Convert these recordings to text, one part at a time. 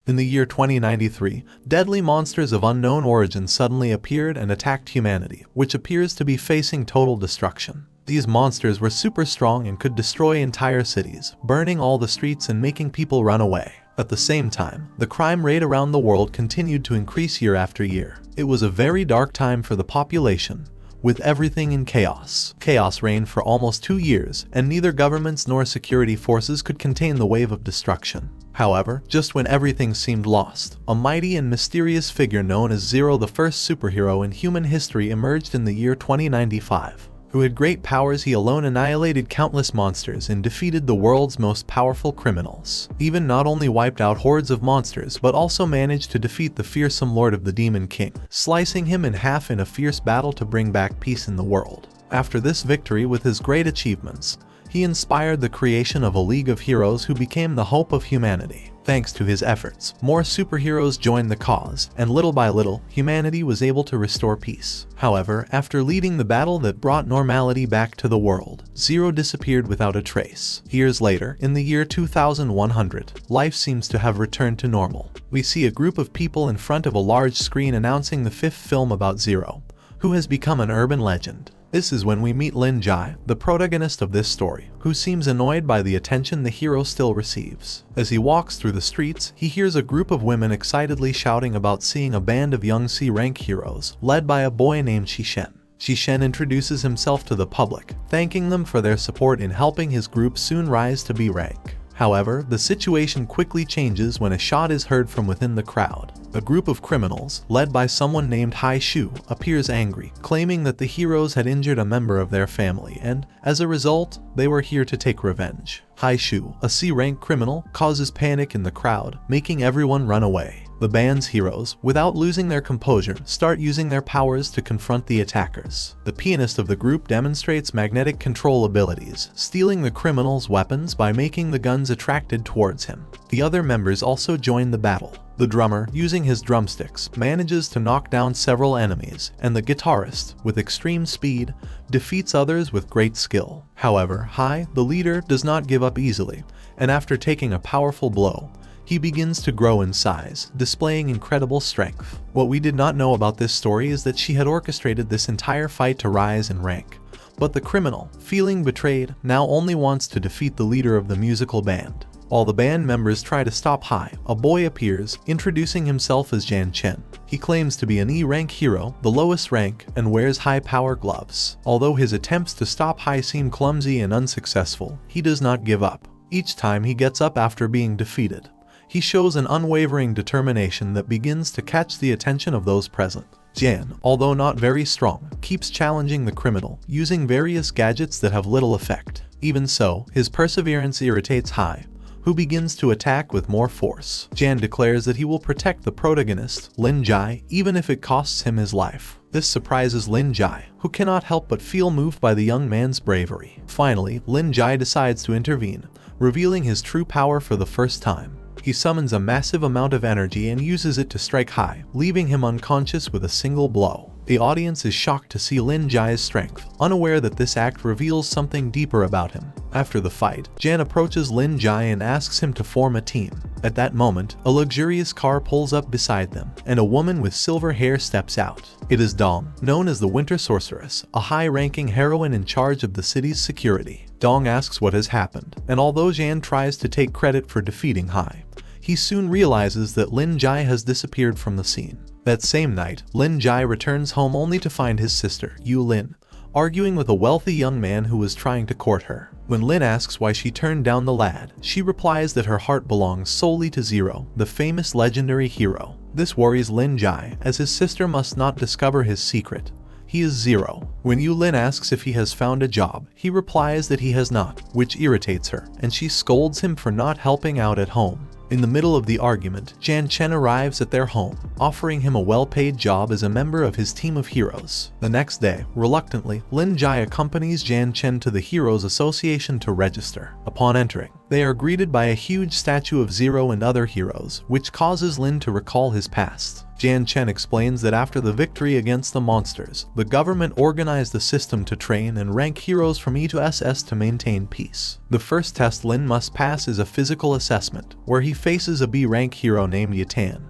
In the year 2093, deadly monsters of unknown origin suddenly appeared and attacked humanity, which appears to be facing total destruction. These monsters were super strong and could destroy entire cities, burning all the streets and making people run away. At the same time, the crime rate around the world continued to increase year after year. It was a very dark time for the population, with everything in chaos. Chaos reigned for almost 2 years, and neither governments nor security forces could contain the wave of destruction. However, just when everything seemed lost, a mighty and mysterious figure known as Zero, the first superhero in human history, emerged in the year 2095. Who had great powers, he alone annihilated countless monsters and defeated the world's most powerful criminals. Even not only wiped out hordes of monsters, but also managed to defeat the fearsome Lord of the Demon King, slicing him in half in a fierce battle to bring back peace in the world. After this victory with his great achievements, he inspired the creation of a League of Heroes who became the hope of humanity. Thanks to his efforts, more superheroes joined the cause, and little by little, humanity was able to restore peace. However, after leading the battle that brought normality back to the world, Zero disappeared without a trace. Years later, in the year 2100, life seems to have returned to normal. We see a group of people in front of a large screen announcing the 5th film about Zero, who has become an urban legend. This is when we meet Lin Jai, the protagonist of this story, who seems annoyed by the attention the hero still receives. As he walks through the streets, he hears a group of women excitedly shouting about seeing a band of young C-rank heroes, led by a boy named Shishen. Shishen introduces himself to the public, thanking them for their support in helping his group soon rise to B rank. However, the situation quickly changes when a shot is heard from within the crowd. A group of criminals, led by someone named Hai Shu, appears angry, claiming that the heroes had injured a member of their family and, as a result, they were here to take revenge. Hai Shu, a C-rank criminal, causes panic in the crowd, making everyone run away. The band's heroes, without losing their composure, start using their powers to confront the attackers. The pianist of the group demonstrates magnetic control abilities, stealing the criminals' weapons by making the guns attracted towards him. The other members also join the battle. The drummer, using his drumsticks, manages to knock down several enemies, and the guitarist, with extreme speed, defeats others with great skill. However, Hai, the leader, does not give up easily, and after taking a powerful blow, he begins to grow in size, displaying incredible strength. What we did not know about this story is that she had orchestrated this entire fight to rise in rank. But the criminal, feeling betrayed, now only wants to defeat the leader of the musical band. While the band members try to stop Hai, a boy appears, introducing himself as Jan Chen. He claims to be an E-rank hero, the lowest rank, and wears high-power gloves. Although his attempts to stop Hai seem clumsy and unsuccessful, he does not give up. Each time he gets up after being defeated, he shows an unwavering determination that begins to catch the attention of those present. Jan, although not very strong, keeps challenging the criminal, using various gadgets that have little effect. Even so, his perseverance irritates Hai, who begins to attack with more force. Jan declares that he will protect the protagonist, Lin Jai, even if it costs him his life. This surprises Lin Jai, who cannot help but feel moved by the young man's bravery. Finally, Lin Jai decides to intervene, revealing his true power for the first time. He summons a massive amount of energy and uses it to strike Hai, leaving him unconscious with a single blow. The audience is shocked to see Lin Jai's strength, unaware that this act reveals something deeper about him. After the fight, Jan approaches Lin Jai and asks him to form a team. At that moment, a luxurious car pulls up beside them, and a woman with silver hair steps out. It is Dong, known as the Winter Sorceress, a high-ranking heroine in charge of the city's security. Dong asks what has happened, and although Jan tries to take credit for defeating Hai, he soon realizes that Lin Jai has disappeared from the scene. That same night, Lin Jai returns home only to find his sister, Yu Lin, arguing with a wealthy young man who was trying to court her. When Lin asks why she turned down the lad, she replies that her heart belongs solely to Zero, the famous legendary hero. This worries Lin Jai, as his sister must not discover his secret. He is Zero. When Yu Lin asks if he has found a job, he replies that he has not, which irritates her, and she scolds him for not helping out at home. In the middle of the argument, Jan Chen arrives at their home, offering him a well-paid job as a member of his team of heroes. The next day, reluctantly, Lin Jai accompanies Jan Chen to the Heroes Association to register. Upon entering, They are greeted by a huge statue of Zero and other heroes, which causes Lin to recall his past. Jan Chen explains that after the victory against the monsters, the government organized a system to train and rank heroes from E to SS to maintain peace. The first test Lin must pass is a physical assessment, where he faces a B-rank hero named Yatan,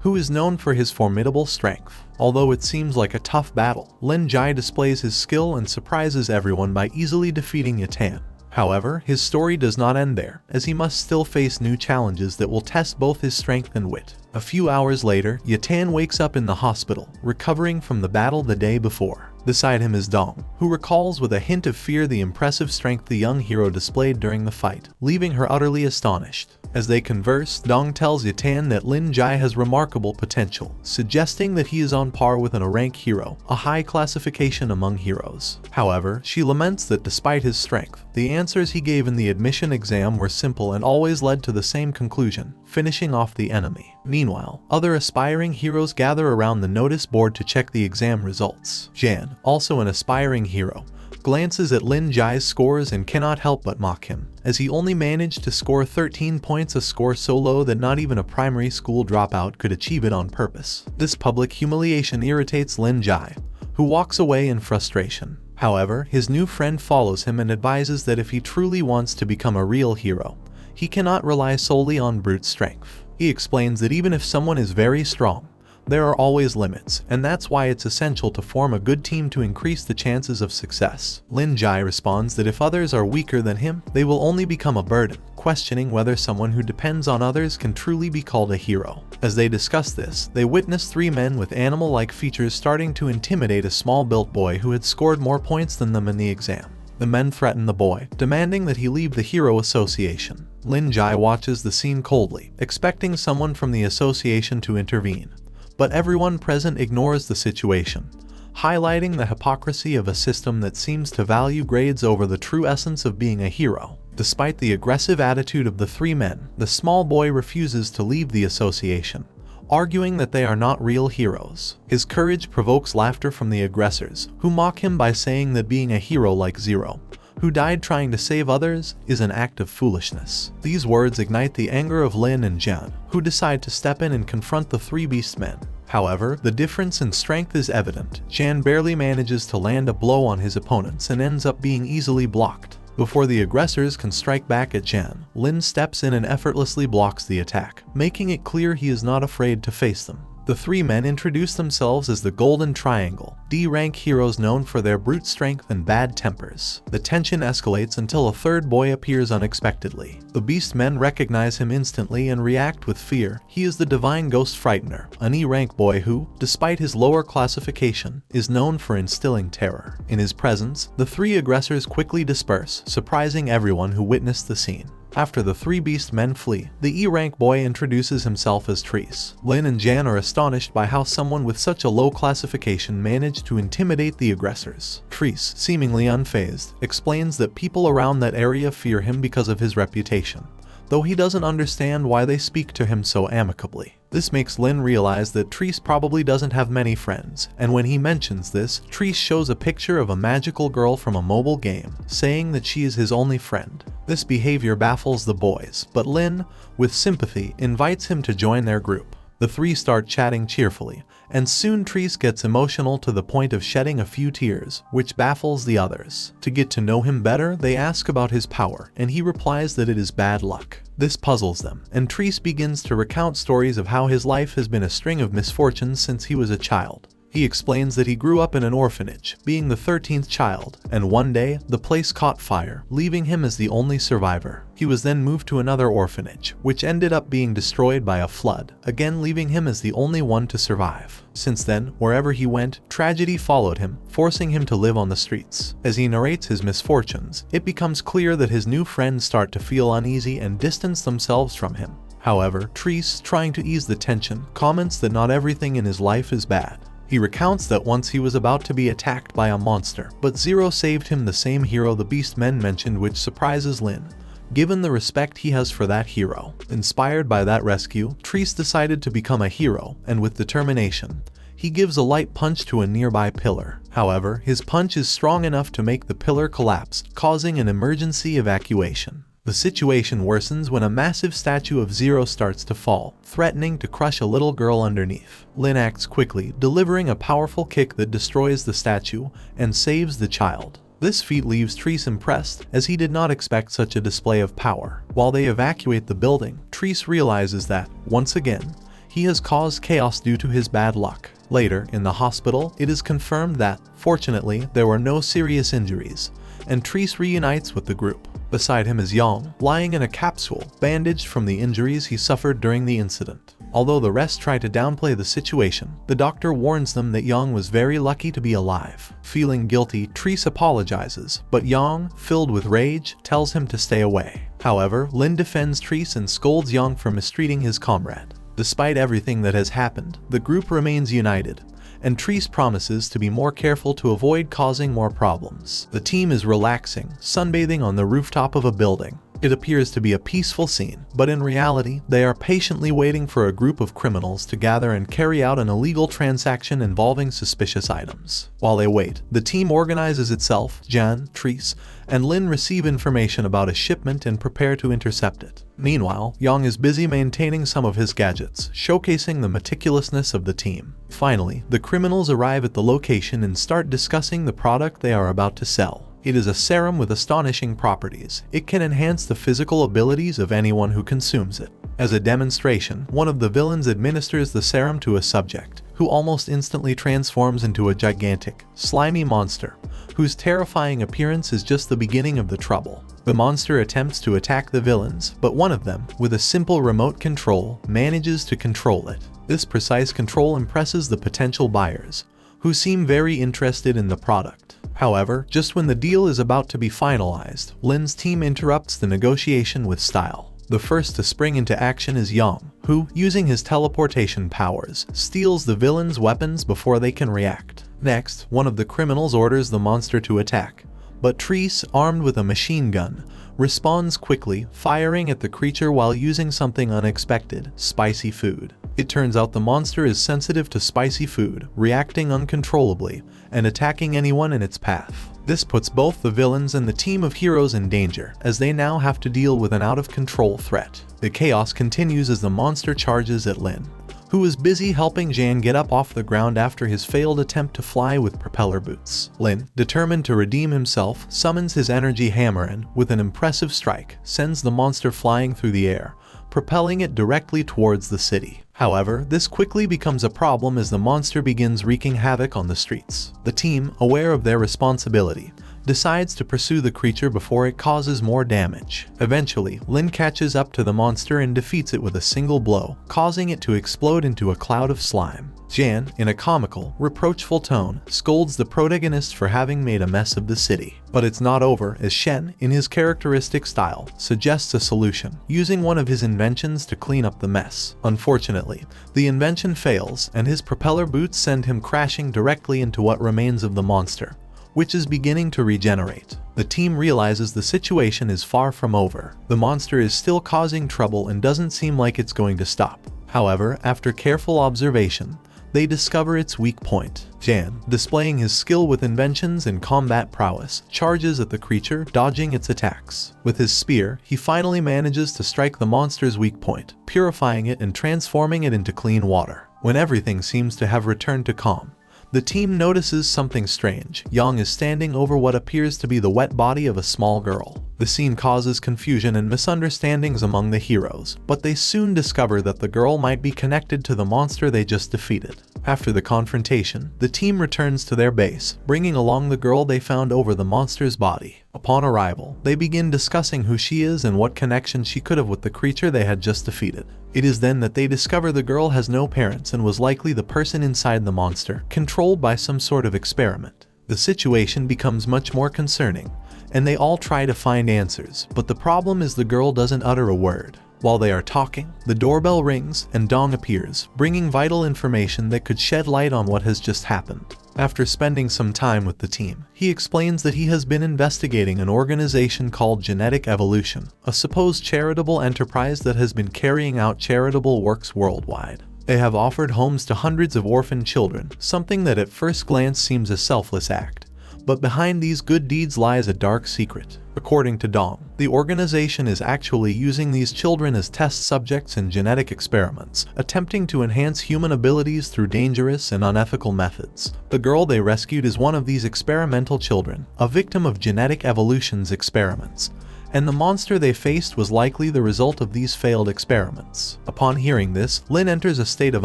who is known for his formidable strength. Although it seems like a tough battle, Lin Jai displays his skill and surprises everyone by easily defeating Yatan. However, his story does not end there, as he must still face new challenges that will test both his strength and wit. A few hours later, Yatan wakes up in the hospital, recovering from the battle the day before. Beside him is Dong, who recalls with a hint of fear the impressive strength the young hero displayed during the fight, leaving her utterly astonished. As they converse, Dong tells Yatan that Lin Jai has remarkable potential, suggesting that he is on par with an A-rank hero, a high classification among heroes. However, she laments that despite his strength, the answers he gave in the admission exam were simple and always led to the same conclusion, finishing off the enemy. Meanwhile, other aspiring heroes gather around the notice board to check the exam results. Jan, also an aspiring hero, glances at Lin Jai's scores and cannot help but mock him, as he only managed to score 13 points, a score so low that not even a primary school dropout could achieve it on purpose. This public humiliation irritates Lin Jai, who walks away in frustration. However, his new friend follows him and advises that if he truly wants to become a real hero, he cannot rely solely on brute strength. He explains that even if someone is very strong, there are always limits, and that's why it's essential to form a good team to increase the chances of success. Lin Jai responds that if others are weaker than him, they will only become a burden, questioning whether someone who depends on others can truly be called a hero. As they discuss this, they witness three men with animal-like features starting to intimidate a small-built boy who had scored more points than them in the exam. The men threaten the boy, demanding that he leave the Hero Association. Lin Jai watches the scene coldly, expecting someone from the association to intervene. But everyone present ignores the situation, highlighting the hypocrisy of a system that seems to value grades over the true essence of being a hero. Despite the aggressive attitude of the three men, the small boy refuses to leave the association, arguing that they are not real heroes. His courage provokes laughter from the aggressors, who mock him by saying that being a hero like Zero, who died trying to save others, is an act of foolishness. These words ignite the anger of Lin and Jan, who decide to step in and confront the three beast men. However, the difference in strength is evident. Jan barely manages to land a blow on his opponents and ends up being easily blocked. Before the aggressors can strike back at Jan, Lin steps in and effortlessly blocks the attack, making it clear he is not afraid to face them. The three men introduce themselves as the Golden Triangle, D-rank heroes known for their brute strength and bad tempers. The tension escalates until a third boy appears unexpectedly. The beast men recognize him instantly and react with fear. He is the Divine Ghost Frightener, an E-rank boy who, despite his lower classification, is known for instilling terror. In his presence, the three aggressors quickly disperse, surprising everyone who witnessed the scene. After the three beast men flee, the E-rank boy introduces himself as Treese. Lin and Jan are astonished by how someone with such a low classification managed to intimidate the aggressors. Treese, seemingly unfazed, explains that people around that area fear him because of his reputation, though he doesn't understand why they speak to him so amicably. This makes Lin realize that Treese probably doesn't have many friends, and when he mentions this, Treese shows a picture of a magical girl from a mobile game, saying that she is his only friend. This behavior baffles the boys, but Lin, with sympathy, invites him to join their group. The three start chatting cheerfully, and soon Treese gets emotional to the point of shedding a few tears, which baffles the others. To get to know him better, they ask about his power, and he replies that it is bad luck. This puzzles them, and Treese begins to recount stories of how his life has been a string of misfortunes since he was a child. He explains that he grew up in an orphanage, being the 13th child, and one day, the place caught fire, leaving him as the only survivor. He was then moved to another orphanage, which ended up being destroyed by a flood, again leaving him as the only one to survive. Since then, wherever he went, tragedy followed him, forcing him to live on the streets. As he narrates his misfortunes, it becomes clear that his new friends start to feel uneasy and distance themselves from him. However, Treese, trying to ease the tension, comments that not everything in his life is bad. He recounts that once he was about to be attacked by a monster, but Zero saved him, the same hero the beast men mentioned, which surprises Lin, given the respect he has for that hero. Inspired by that rescue, Treese decided to become a hero, and with determination, he gives a light punch to a nearby pillar. However, his punch is strong enough to make the pillar collapse, causing an emergency evacuation. The situation worsens when a massive statue of Zero starts to fall, threatening to crush a little girl underneath. Lin acts quickly, delivering a powerful kick that destroys the statue and saves the child. This feat leaves Treese impressed, as he did not expect such a display of power. While they evacuate the building, Treese realizes that, once again, he has caused chaos due to his bad luck. Later, in the hospital, it is confirmed that, fortunately, there were no serious injuries, and Treese reunites with the group. Beside him is Yang, lying in a capsule, bandaged from the injuries he suffered during the incident. Although the rest try to downplay the situation, the doctor warns them that Yang was very lucky to be alive. Feeling guilty, Treese apologizes, but Yang, filled with rage, tells him to stay away. However, Lin defends Treese and scolds Yang for mistreating his comrade. Despite everything that has happened, the group remains united, and Treese promises to be more careful to avoid causing more problems. The team is relaxing, sunbathing on the rooftop of a building. It appears to be a peaceful scene, but in reality, they are patiently waiting for a group of criminals to gather and carry out an illegal transaction involving suspicious items. While they wait, the team organizes itself. Jan, Treese, and Lin receive information about a shipment and prepare to intercept it. Meanwhile, Yang is busy maintaining some of his gadgets, showcasing the meticulousness of the team. Finally, the criminals arrive at the location and start discussing the product they are about to sell. It is a serum with astonishing properties. It can enhance the physical abilities of anyone who consumes it. As a demonstration, one of the villains administers the serum to a subject, who almost instantly transforms into a gigantic, slimy monster, whose terrifying appearance is just the beginning of the trouble. The monster attempts to attack the villains, but one of them, with a simple remote control, manages to control it. This precise control impresses the potential buyers, who seem very interested in the product. However, just when the deal is about to be finalized, Lin's team interrupts the negotiation with style. The first to spring into action is Yang, who, using his teleportation powers, steals the villains' weapons before they can react. Next, one of the criminals orders the monster to attack, but Treese, armed with a machine gun, responds quickly, firing at the creature while using something unexpected: spicy food. It turns out the monster is sensitive to spicy food, reacting uncontrollably and attacking anyone in its path. This puts both the villains and the team of heroes in danger, as they now have to deal with an out-of-control threat. The chaos continues as the monster charges at Lin, who is busy helping Jan get up off the ground after his failed attempt to fly with propeller boots. Lin, determined to redeem himself, summons his energy hammer and, with an impressive strike, sends the monster flying through the air, propelling it directly towards the city. However, this quickly becomes a problem as the monster begins wreaking havoc on the streets. The team, aware of their responsibility, decides to pursue the creature before it causes more damage. Eventually, Lin catches up to the monster and defeats it with a single blow, causing it to explode into a cloud of slime. Jan, in a comical, reproachful tone, scolds the protagonist for having made a mess of the city. But it's not over, as Shen, in his characteristic style, suggests a solution, using one of his inventions to clean up the mess. Unfortunately, the invention fails, and his propeller boots send him crashing directly into what remains of the monster, which is beginning to regenerate. The team realizes the situation is far from over. The monster is still causing trouble and doesn't seem like it's going to stop. However, after careful observation, they discover its weak point. Jan, displaying his skill with inventions and combat prowess, charges at the creature, dodging its attacks. With his spear, he finally manages to strike the monster's weak point, purifying it and transforming it into clean water. When everything seems to have returned to calm, the team notices something strange. Yang is standing over what appears to be the wet body of a small girl. The scene causes confusion and misunderstandings among the heroes, but they soon discover that the girl might be connected to the monster they just defeated. After the confrontation, the team returns to their base, bringing along the girl they found over the monster's body. Upon arrival, they begin discussing who she is and what connection she could have with the creature they had just defeated. It is then that they discover the girl has no parents and was likely the person inside the monster, controlled by some sort of experiment. The situation becomes much more concerning, and they all try to find answers, but the problem is the girl doesn't utter a word. While they are talking, the doorbell rings and Dong appears, bringing vital information that could shed light on what has just happened. After spending some time with the team, he explains that he has been investigating an organization called Genetic Evolution, a supposed charitable enterprise that has been carrying out charitable works worldwide. They have offered homes to hundreds of orphan children, something that at first glance seems a selfless act. But behind these good deeds lies a dark secret. According to Dong, the organization is actually using these children as test subjects in genetic experiments, attempting to enhance human abilities through dangerous and unethical methods. The girl they rescued is one of these experimental children, a victim of genetic evolution's experiments, and the monster they faced was likely the result of these failed experiments. Upon hearing this, Lin enters a state of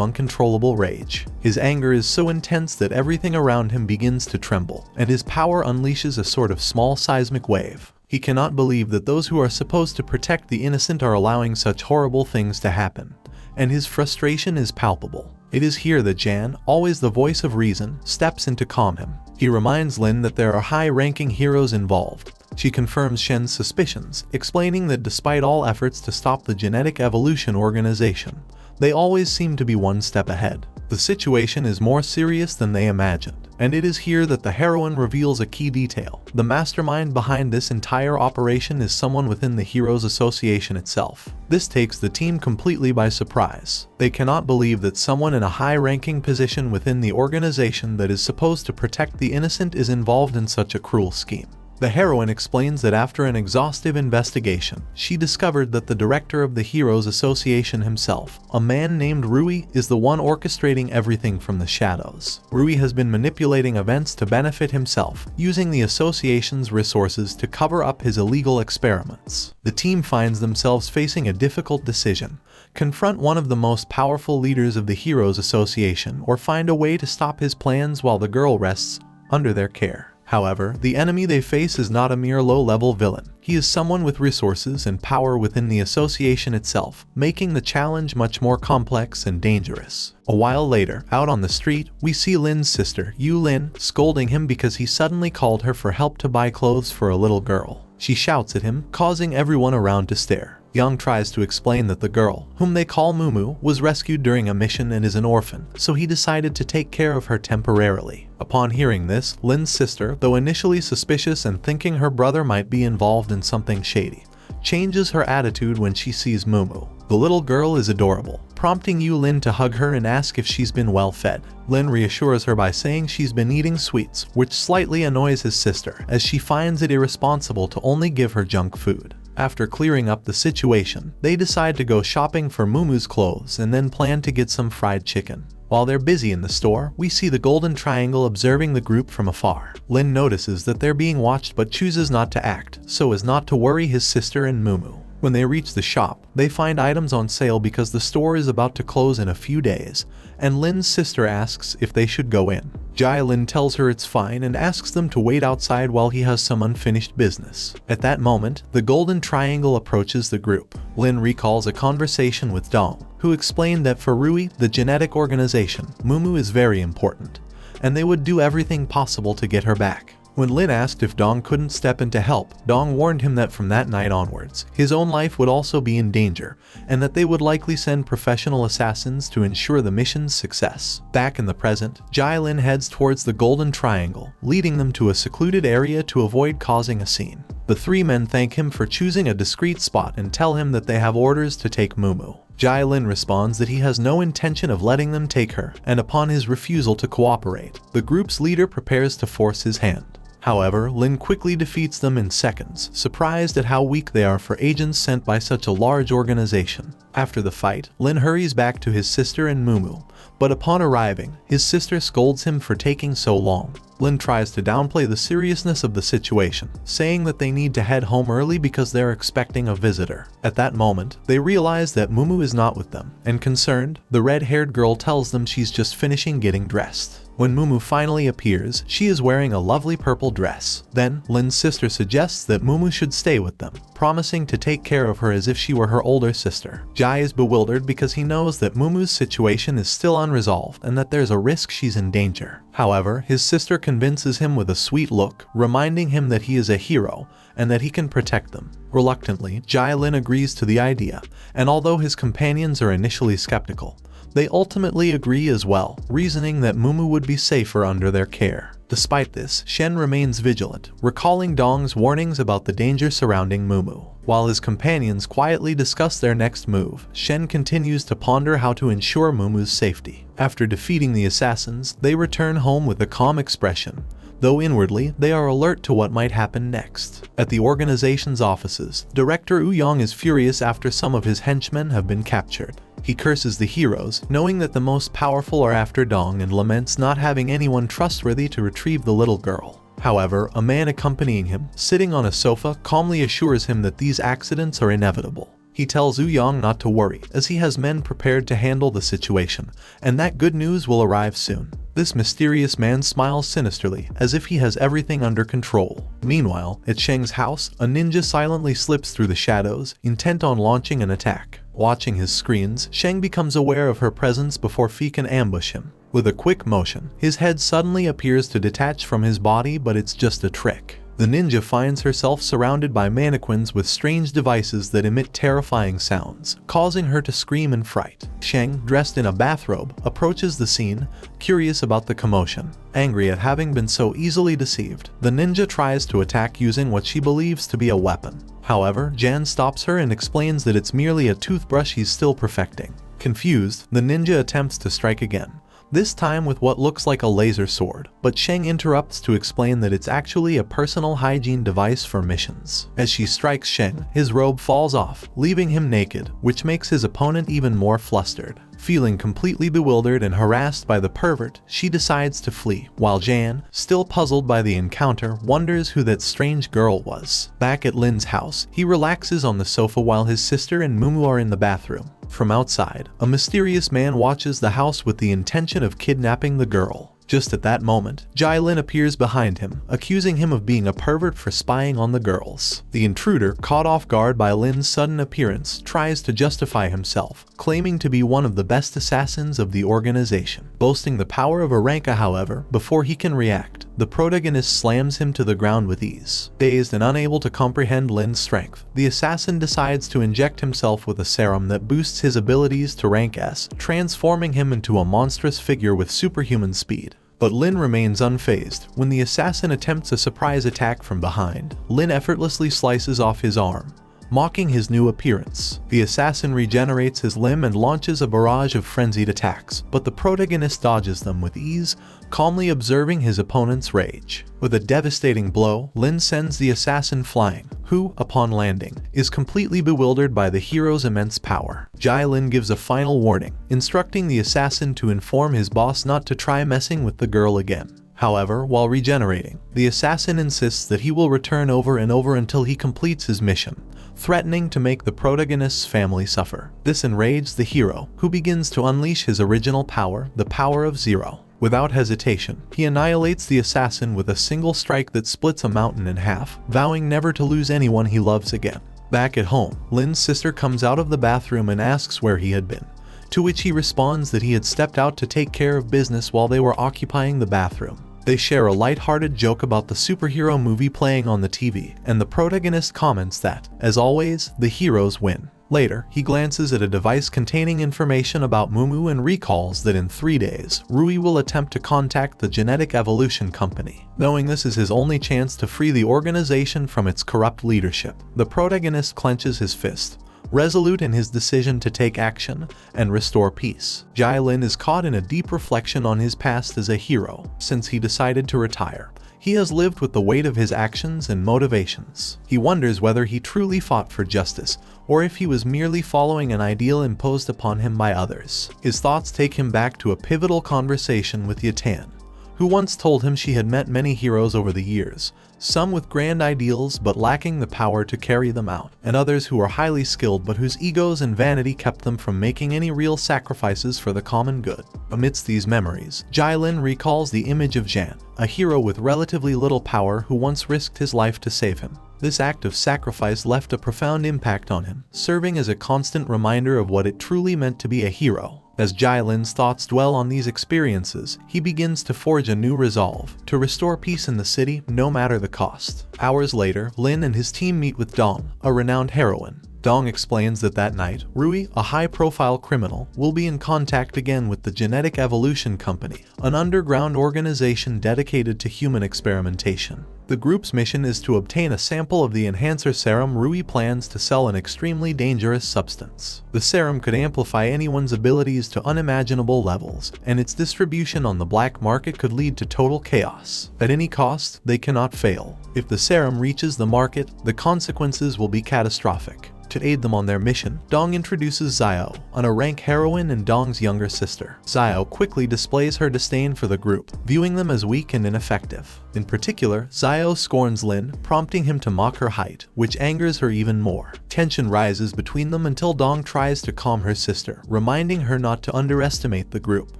uncontrollable rage. His anger is so intense that everything around him begins to tremble, and his power unleashes a sort of small seismic wave. He cannot believe that those who are supposed to protect the innocent are allowing such horrible things to happen, and his frustration is palpable. It is here that Jan, always the voice of reason, steps in to calm him. He reminds Lin that there are high-ranking heroes involved. She confirms Shen's suspicions, explaining that despite all efforts to stop the genetic evolution organization, they always seem to be one step ahead. The situation is more serious than they imagined, and it is here that the heroine reveals a key detail. The mastermind behind this entire operation is someone within the Heroes Association itself. This takes the team completely by surprise. They cannot believe that someone in a high-ranking position within the organization that is supposed to protect the innocent is involved in such a cruel scheme. The heroine explains that after an exhaustive investigation, she discovered that the director of the Heroes Association himself, a man named Rui, is the one orchestrating everything from the shadows. Rui has been manipulating events to benefit himself, using the association's resources to cover up his illegal experiments. The team finds themselves facing a difficult decision: confront one of the most powerful leaders of the Heroes Association or find a way to stop his plans while the girl rests under their care. However, the enemy they face is not a mere low-level villain. He is someone with resources and power within the association itself, making the challenge much more complex and dangerous. A while later, out on the street, we see Lin's sister, Yu Lin, scolding him because he suddenly called her for help to buy clothes for a little girl. She shouts at him, causing everyone around to stare. Young tries to explain that the girl, whom they call Mumu, was rescued during a mission and is an orphan, so he decided to take care of her temporarily. Upon hearing this, Lin's sister, though initially suspicious and thinking her brother might be involved in something shady, changes her attitude when she sees Mumu. The little girl is adorable, prompting Yu Lin to hug her and ask if she's been well fed. Lin reassures her by saying she's been eating sweets, which slightly annoys his sister, as she finds it irresponsible to only give her junk food. After clearing up the situation, they decide to go shopping for Mumu's clothes and then plan to get some fried chicken. While they're busy in the store, we see the Golden Triangle observing the group from afar. Lin notices that they're being watched but chooses not to act, so as not to worry his sister and Mumu. When they reach the shop, they find items on sale because the store is about to close in a few days, and Lin's sister asks if they should go in. Jai Lin tells her it's fine and asks them to wait outside while he has some unfinished business. At that moment, the Golden Triangle approaches the group. Lin recalls a conversation with Dong, who explained that for Rui, the genetic organization, Mumu is very important, and they would do everything possible to get her back. When Lin asked if Dong couldn't step in to help, Dong warned him that from that night onwards, his own life would also be in danger, and that they would likely send professional assassins to ensure the mission's success. Back in the present, Jai Lin heads towards the Golden Triangle, leading them to a secluded area to avoid causing a scene. The three men thank him for choosing a discreet spot and tell him that they have orders to take Mumu. Jai Lin responds that he has no intention of letting them take her, and upon his refusal to cooperate, the group's leader prepares to force his hand. However, Lin quickly defeats them in seconds, surprised at how weak they are for agents sent by such a large organization. After the fight, Lin hurries back to his sister and Mumu, but upon arriving, his sister scolds him for taking so long. Lin tries to downplay the seriousness of the situation, saying that they need to head home early because they're expecting a visitor. At that moment, they realize that Mumu is not with them, and concerned, the red-haired girl tells them she's just finishing getting dressed. When Mumu finally appears, she is wearing a lovely purple dress. Then, Lin's sister suggests that Mumu should stay with them, promising to take care of her as if she were her older sister. Jai is bewildered because he knows that Mumu's situation is still unresolved and that there's a risk she's in danger. However, his sister convinces him with a sweet look, reminding him that he is a hero and that he can protect them. Reluctantly, Jai Lin agrees to the idea, and although his companions are initially skeptical, they ultimately agree as well, reasoning that Mumu would be safer under their care. Despite this, Shen remains vigilant, recalling Dong's warnings about the danger surrounding Mumu. While his companions quietly discuss their next move, Shen continues to ponder how to ensure Mumu's safety. After defeating the assassins, they return home with a calm expression, though inwardly they are alert to what might happen next. At the organization's offices, Director Young is furious after some of his henchmen have been captured. He curses the heroes, knowing that the most powerful are after Dong, and laments not having anyone trustworthy to retrieve the little girl. However, a man accompanying him, sitting on a sofa, calmly assures him that these accidents are inevitable. He tells Young not to worry, as he has men prepared to handle the situation, and that good news will arrive soon. This mysterious man smiles sinisterly, as if he has everything under control. Meanwhile, at Sheng's house, a ninja silently slips through the shadows, intent on launching an attack. Watching his screens, Sheng becomes aware of her presence before Fi can ambush him. With a quick motion, his head suddenly appears to detach from his body, but it's just a trick. The ninja finds herself surrounded by mannequins with strange devices that emit terrifying sounds, causing her to scream in fright. Sheng, dressed in a bathrobe, approaches the scene, curious about the commotion. Angry at having been so easily deceived, the ninja tries to attack using what she believes to be a weapon. However, Jan stops her and explains that it's merely a toothbrush he's still perfecting. Confused, the ninja attempts to strike again, this time with what looks like a laser sword, but Sheng interrupts to explain that it's actually a personal hygiene device for missions. As she strikes Sheng, his robe falls off, leaving him naked, which makes his opponent even more flustered. Feeling completely bewildered and harassed by the pervert, she decides to flee, while Jan, still puzzled by the encounter, wonders who that strange girl was. Back at Lin's house, he relaxes on the sofa while his sister and Mumu are in the bathroom. From outside, a mysterious man watches the house with the intention of kidnapping the girl. Just at that moment, Jai-Lin appears behind him, accusing him of being a pervert for spying on the girls. The intruder, caught off guard by Lin's sudden appearance, tries to justify himself, claiming to be one of the best assassins of the organization. Boasting the power of a Ranka, however, before he can react, the protagonist slams him to the ground with ease. Dazed and unable to comprehend Lin's strength, the assassin decides to inject himself with a serum that boosts his abilities to rank S, transforming him into a monstrous figure with superhuman speed. But Lin remains unfazed. When the assassin attempts a surprise attack from behind, Lin effortlessly slices off his arm, mocking his new appearance. The assassin regenerates his limb and launches a barrage of frenzied attacks, but the protagonist dodges them with ease, calmly observing his opponent's rage. With a devastating blow, Lin sends the assassin flying, who, upon landing, is completely bewildered by the hero's immense power. Jai-Lin gives a final warning, instructing the assassin to inform his boss not to try messing with the girl again. However, while regenerating, the assassin insists that he will return over and over until he completes his mission, threatening to make the protagonist's family suffer. This enrages the hero, who begins to unleash his original power, the power of Zero. Without hesitation, he annihilates the assassin with a single strike that splits a mountain in half, vowing never to lose anyone he loves again. Back at home, Lin's sister comes out of the bathroom and asks where he had been, to which he responds that he had stepped out to take care of business while they were occupying the bathroom. They share a light-hearted joke about the superhero movie playing on the TV, and the protagonist comments that, as always, the heroes win. Later, he glances at a device containing information about Mumu and recalls that in 3 days, Rui will attempt to contact the Genetic Evolution Company. Knowing this is his only chance to free the organization from its corrupt leadership, the protagonist clenches his fist, resolute in his decision to take action and restore peace. Jai-Lin is caught in a deep reflection on his past as a hero. Since he decided to retire, he has lived with the weight of his actions and motivations. He wonders whether he truly fought for justice, or if he was merely following an ideal imposed upon him by others. His thoughts take him back to a pivotal conversation with Yatan, who once told him she had met many heroes over the years, some with grand ideals but lacking the power to carry them out, and others who were highly skilled but whose egos and vanity kept them from making any real sacrifices for the common good. Amidst these memories, Jai-Lin recalls the image of Jan, a hero with relatively little power who once risked his life to save him. This act of sacrifice left a profound impact on him, serving as a constant reminder of what it truly meant to be a hero. As Jai-Lin's thoughts dwell on these experiences, he begins to forge a new resolve, to restore peace in the city no matter the cost. Hours later, Lin and his team meet with Dong, a renowned heroine. Dong explains that night, Rui, a high-profile criminal, will be in contact again with the Genetic Evolution Company, an underground organization dedicated to human experimentation. The group's mission is to obtain a sample of the enhancer serum Rui plans to sell, an extremely dangerous substance. The serum could amplify anyone's abilities to unimaginable levels, and its distribution on the black market could lead to total chaos. At any cost, they cannot fail. If the serum reaches the market, the consequences will be catastrophic. To aid them on their mission, Dong introduces Xiao, an rank heroine and Dong's younger sister. Xiao quickly displays her disdain for the group, viewing them as weak and ineffective. In particular, Xiao scorns Lin, prompting him to mock her height, which angers her even more. Tension rises between them until Dong tries to calm her sister, reminding her not to underestimate the group.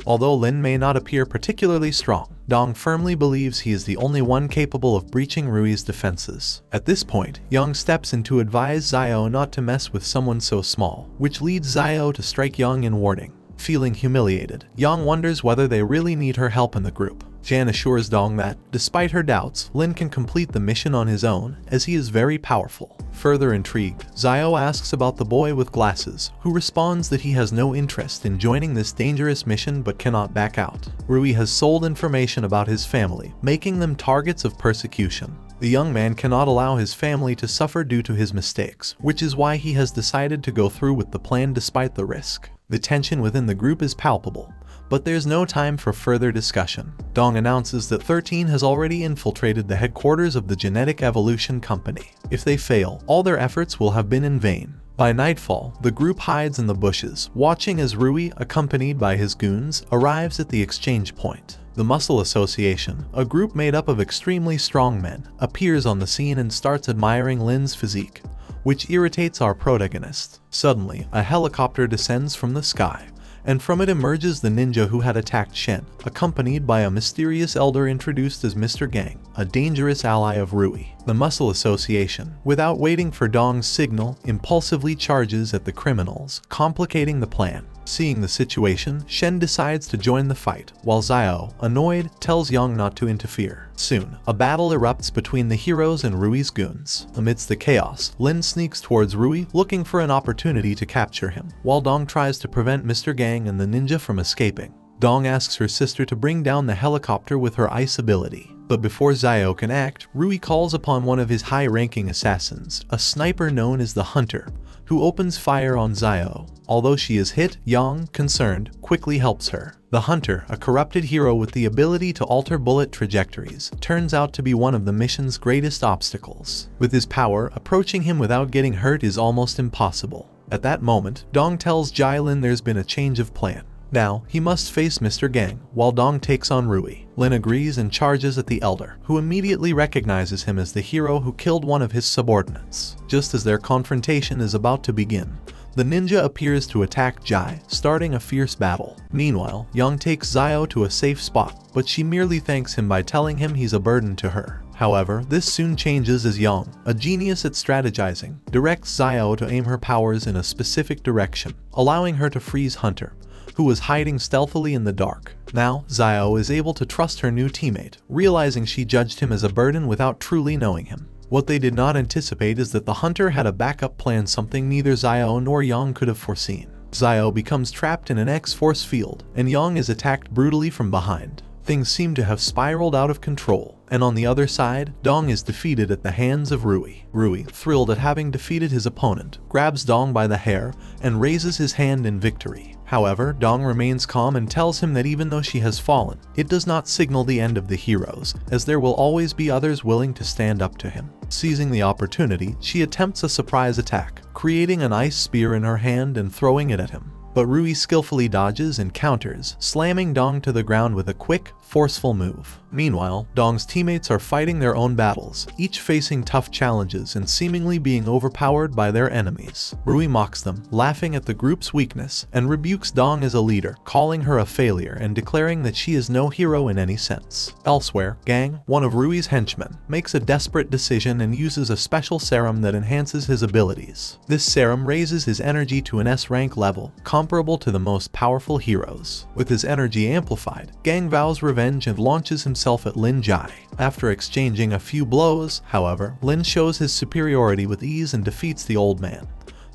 Although Lin may not appear particularly strong, Dong firmly believes he is the only one capable of breaching Rui's defenses. At this point, Yang steps in to advise Xiao not to mess with someone so small, which leads Xiao to strike Yang in warning. Feeling humiliated, Yang wonders whether they really need her help in the group. Jan assures Dong that, despite her doubts, Lin can complete the mission on his own, as he is very powerful. Further intrigued, Xiao asks about the boy with glasses, who responds that he has no interest in joining this dangerous mission but cannot back out. Rui has sold information about his family, making them targets of persecution. The young man cannot allow his family to suffer due to his mistakes, which is why he has decided to go through with the plan despite the risk. The tension within the group is palpable, but there's no time for further discussion. Dong announces that 13 has already infiltrated the headquarters of the Genetic Evolution Company. If they fail, all their efforts will have been in vain. By nightfall, the group hides in the bushes, watching as Rui, accompanied by his goons, arrives at the exchange point. The Muscle Association, a group made up of extremely strong men, appears on the scene and starts admiring Lin's physique, which irritates our protagonist. Suddenly, a helicopter descends from the sky, and from it emerges the ninja who had attacked Shen, accompanied by a mysterious elder introduced as Mr. Gang, a dangerous ally of Rui. The Muscle Association, without waiting for Dong's signal, impulsively charges at the criminals, complicating the plan. Seeing the situation, Shen decides to join the fight, while Xiao, annoyed, tells Yang not to interfere. Soon, a battle erupts between the heroes and Rui's goons. Amidst the chaos, Lin sneaks towards Rui, looking for an opportunity to capture him, while Dong tries to prevent Mr. Gang and the ninja from escaping. Dong asks her sister to bring down the helicopter with her ice ability. But before Xiao can act, Rui calls upon one of his high-ranking assassins, a sniper known as the Hunter, who opens fire on Xiao. Although she is hit, Yang, concerned, quickly helps her. The Hunter, a corrupted hero with the ability to alter bullet trajectories, turns out to be one of the mission's greatest obstacles. With his power, approaching him without getting hurt is almost impossible. At that moment, Dong tells Jai-Lin there's been a change of plan. Now, he must face Mr. Gang, while Dong takes on Rui. Lin agrees and charges at the elder, who immediately recognizes him as the hero who killed one of his subordinates. Just as their confrontation is about to begin, the ninja appears to attack Jai, starting a fierce battle. Meanwhile, Yang takes Xiao to a safe spot, but she merely thanks him by telling him he's a burden to her. However, this soon changes as Yang, a genius at strategizing, directs Xiao to aim her powers in a specific direction, allowing her to freeze Hunter, who was hiding stealthily in the dark. Now, Xiao is able to trust her new teammate, realizing she judged him as a burden without truly knowing him. What they did not anticipate is that the Hunter had a backup plan, something neither Xiao nor Yang could have foreseen. Xiao becomes trapped in an X-Force field, and Yang is attacked brutally from behind. Things seem to have spiraled out of control, and on the other side, Dong is defeated at the hands of Rui. Rui, thrilled at having defeated his opponent, grabs Dong by the hair and raises his hand in victory. However, Dong remains calm and tells him that even though she has fallen, it does not signal the end of the heroes, as there will always be others willing to stand up to him. Seizing the opportunity, she attempts a surprise attack, creating an ice spear in her hand and throwing it at him. But Rui skillfully dodges and counters, slamming Dong to the ground with a quick, forceful move. Meanwhile, Dong's teammates are fighting their own battles, each facing tough challenges and seemingly being overpowered by their enemies. Rui mocks them, laughing at the group's weakness, and rebukes Dong as a leader, calling her a failure and declaring that she is no hero in any sense. Elsewhere, Gang, one of Rui's henchmen, makes a desperate decision and uses a special serum that enhances his abilities. This serum raises his energy to an S-rank level, comparable to the most powerful heroes. With his energy amplified, Gang vows revenge and launches himself at Lin Jai. After exchanging a few blows, however, Lin shows his superiority with ease and defeats the old man,